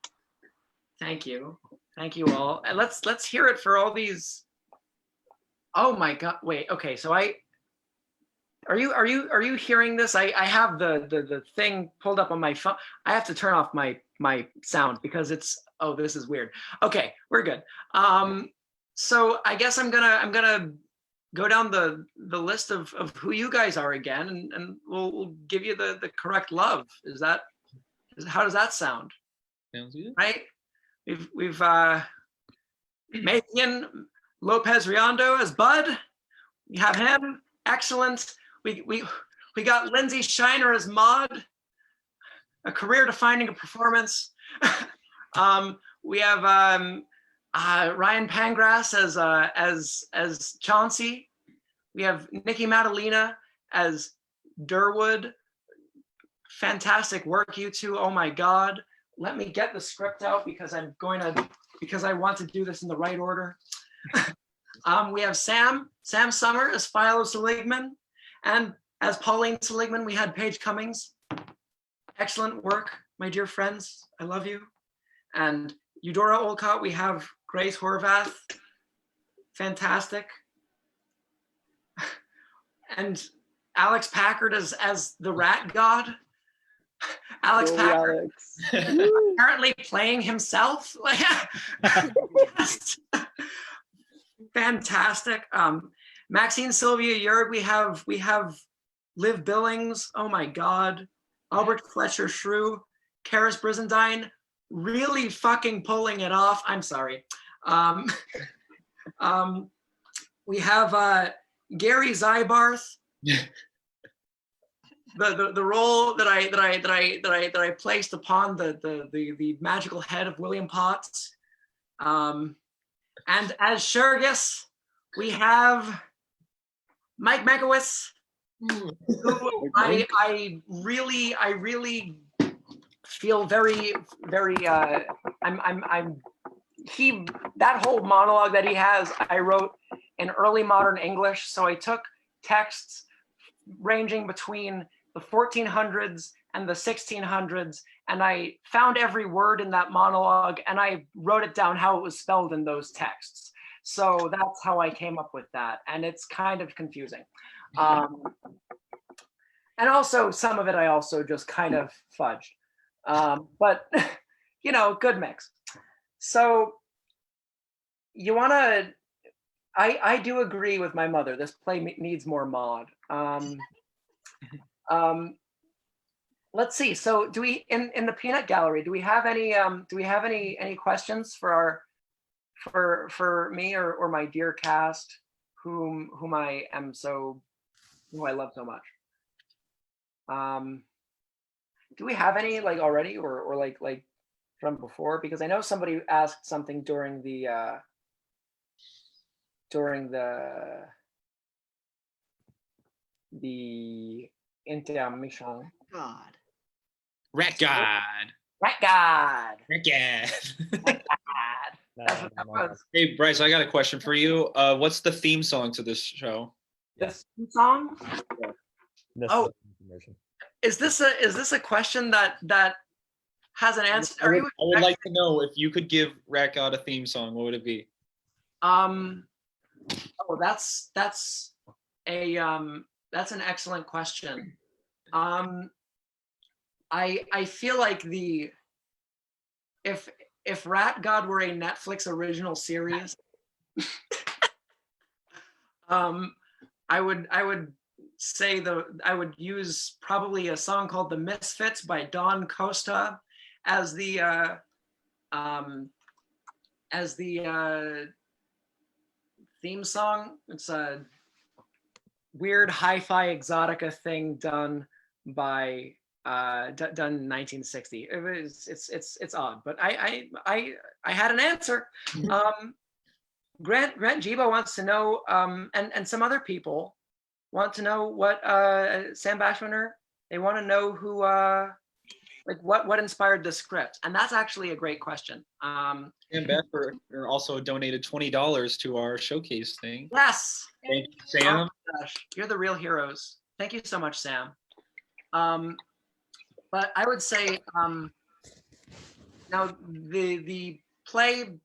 Thank you. Thank you all. And let's hear it for all these. Oh my God. Wait, okay. So are you hearing this? I have the thing pulled up on my phone. I have to turn off my sound because it's, oh, this is weird. Okay, we're good. So I guess I'm gonna go down the list of who you guys are again, and we'll give you the correct love. How does that sound? Sounds good. Right? We've Mathian Riendeau as Bud. We have him. Excellent. We got Lindsay Shiner as Maude. A career-defining performance. We have Ryan Pangracs as Chauncey. We have Nicky Maddalina as Durwood. Fantastic work, you two. Oh my God. Let me get the script out because I want to do this in the right order. We have Sommer as Philo Seligman, and as Pauline Seligman, we had Paige Cummings. Excellent work, my dear friends. I love you. And Eudora Olcott, we have Grace Horvath. Fantastic. And Alex Packard as the rat god. Alex Packard apparently playing himself. Fantastic. Maxine Sylvia-Yerg, we have Liv Billings. Oh my God. Albrecht Fletcher-Shrew, Karis Brizendine, really fucking pulling it off. I'm sorry. We have Gary Ziebarth. The role that I placed upon the magical head of William Potts, and as Shirgis, we have Mike Mankiewicz. I really feel very that whole monologue that he has, I wrote in early modern English, so I took texts ranging between the 1400s and the 1600s, and I found every word in that monologue and I wrote it down how it was spelled in those texts. So that's how I came up with that, and it's kind of confusing. And also some of it I also just kind of fudged. But, you know, good mix. So you want to? I do agree with my mother. This play needs more Maude. Let's see. So do we in the peanut gallery? Do we have any questions for our for me or my dear cast, whom I love so much? Do we have any like already or like from before? Because I know somebody asked something during the intermission. God. Rat God. Rat God. Rat God. Rat God. That's what that was. Hey, Bryce, I got a question for you. What's the theme song to this show? This song? Necessary information. Is this a question that has an answer? I would like to know if you could give Rat God a theme song, what would it be? Oh, that's an excellent question. I feel like if Rat God were a Netflix original series, I would say I would use probably a song called "The Misfits" by Don Costa as the theme song. It's a weird hi-fi exotica thing done by done in 1960. It's odd, but I had an answer. Grant Jibo wants to know, and some other people want to know what Sam Bashwiner. They want to know who like what inspired the script, and that's actually a great question. Sam Bashwiner also donated $20 to our showcase thing. Yes. Thank you, Sam. Oh my gosh, you're the real heroes. Thank you so much, Sam. But I would say now the play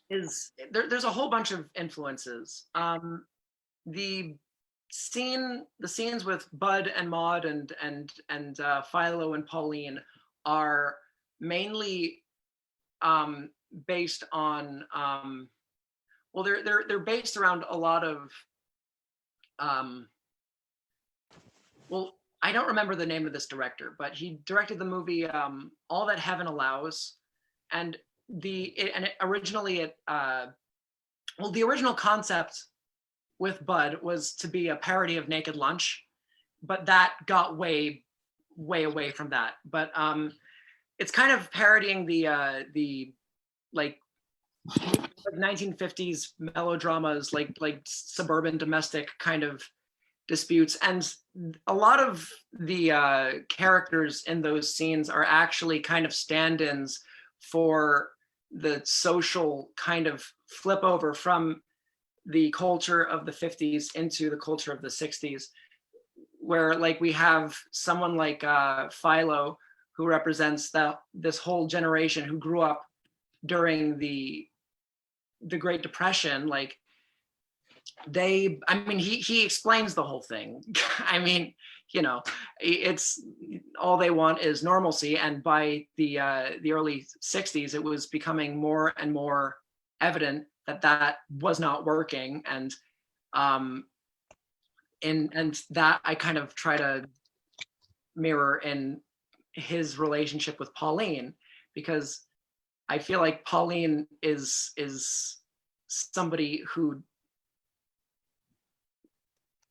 is there's a whole bunch of influences. The scenes with Bud and Maude and Philo and Pauline are mainly based on well, they're based around a lot of well, I don't remember the name of this director, but he directed the movie All That Heaven Allows, and originally the original concept with Bud was to be a parody of Naked Lunch, but that got way away from that. But it's kind of parodying the like 1950s melodramas, like suburban domestic kind of disputes, and a lot of the characters in those scenes are actually kind of stand-ins for the social kind of flip over from the culture of the 50s into the culture of the 60s, where like we have someone like Philo, who represents this whole generation who grew up during the Great Depression. Like he explains the whole thing. I mean, you know, it's all they want is normalcy, and by the early 60s it was becoming more and more evident that was not working, and that I kind of try to mirror in his relationship with Pauline, because I feel like Pauline is somebody who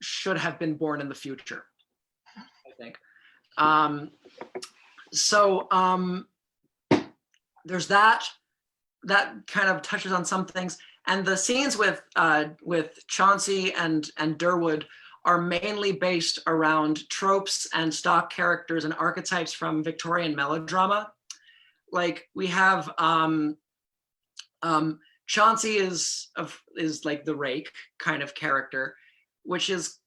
should have been born in the future, I think. There's that kind of touches on some things, and the scenes with Chauncey and Durwood are mainly based around tropes and stock characters and archetypes from Victorian melodrama. Like we have Chauncey is like the rake kind of character, which is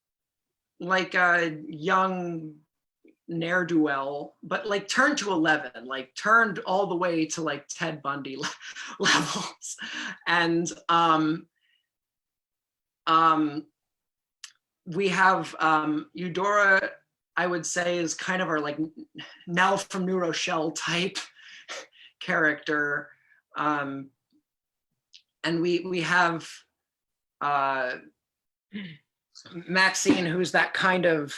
like a young ne'er-do-well, but like turned to 11, like turned all the way to like Ted Bundy levels. And we have Eudora, I would say, is kind of our like Nell from New Rochelle type character. And we have Maxine, who's that kind of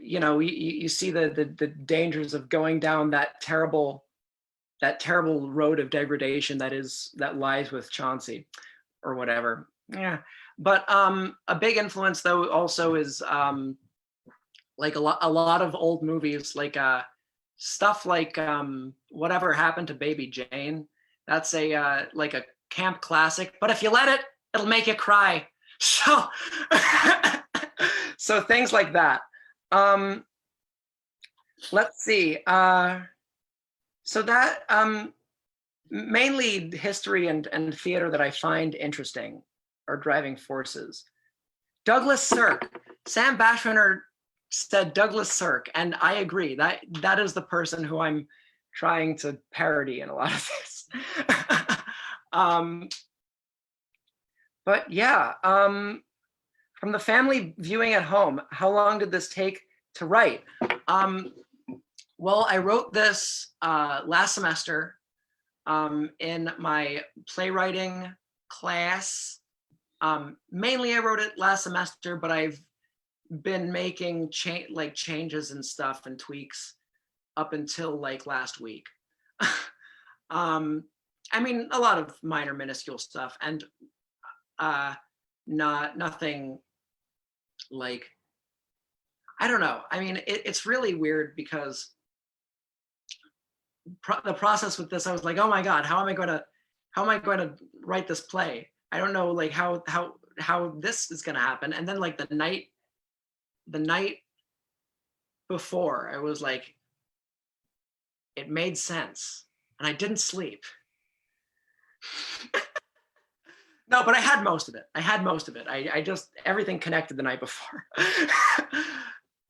you see the dangers of going down that terrible road of degradation that lies with Chauncey or whatever. Yeah. But a big influence though also is like a lot of old movies, like stuff like Whatever Happened to Baby Jane. That's a like a camp classic, but if you let it, it'll make you cry. So so things like that. Let's see. So that mainly history and theater that I find interesting are driving forces. Douglas Sirk. Sam Bashwiner said Douglas Sirk, and I agree. That is the person who I'm trying to parody in a lot of this. But yeah, from the family viewing at home, how long did this take to write? Well, I wrote this last semester in my playwriting class. Mainly I wrote it last semester, but I've been making changes and stuff and tweaks up until like last week. I mean, a lot of minor minuscule stuff and nothing like, I don't know. I mean, it's really weird because the process with this, I was like, oh my God, how am I going to write this play? I don't know like how this is going to happen. And then like the night before, I was like, it made sense and I didn't sleep. No, but I had most of it. I just, everything connected the night before.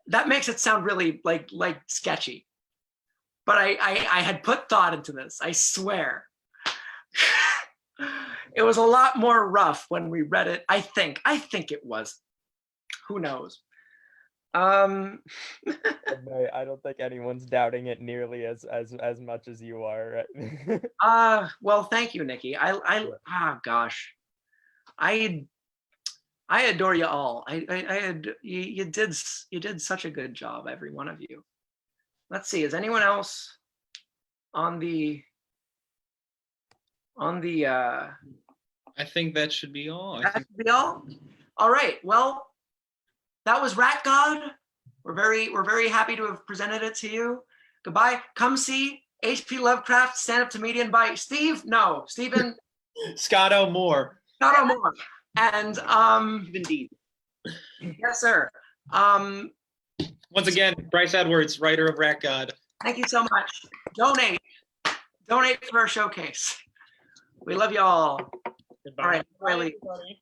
That makes it sound really like sketchy. But I had put thought into this, I swear. It was a lot more rough when we read it. I think it was. Who knows? I don't think anyone's doubting it nearly as much as you are. Well, thank you, Nicky. Gosh. I adore you all. You did such a good job, every one of you. Let's see, is anyone else on the I think that should be all. That should be all? All right, well, that was Rat God. We're very happy to have presented it to you. Goodbye. Come see H.P. Lovecraft stand up to comedian by Stephen Scott O'More. Scott O'More. And Indeed. yes, sir. Once again, Bryce Edwards, writer of Rat God. Thank you so much. Donate for our showcase. We love you all. Goodbye. All right, Bye, Riley. everybody.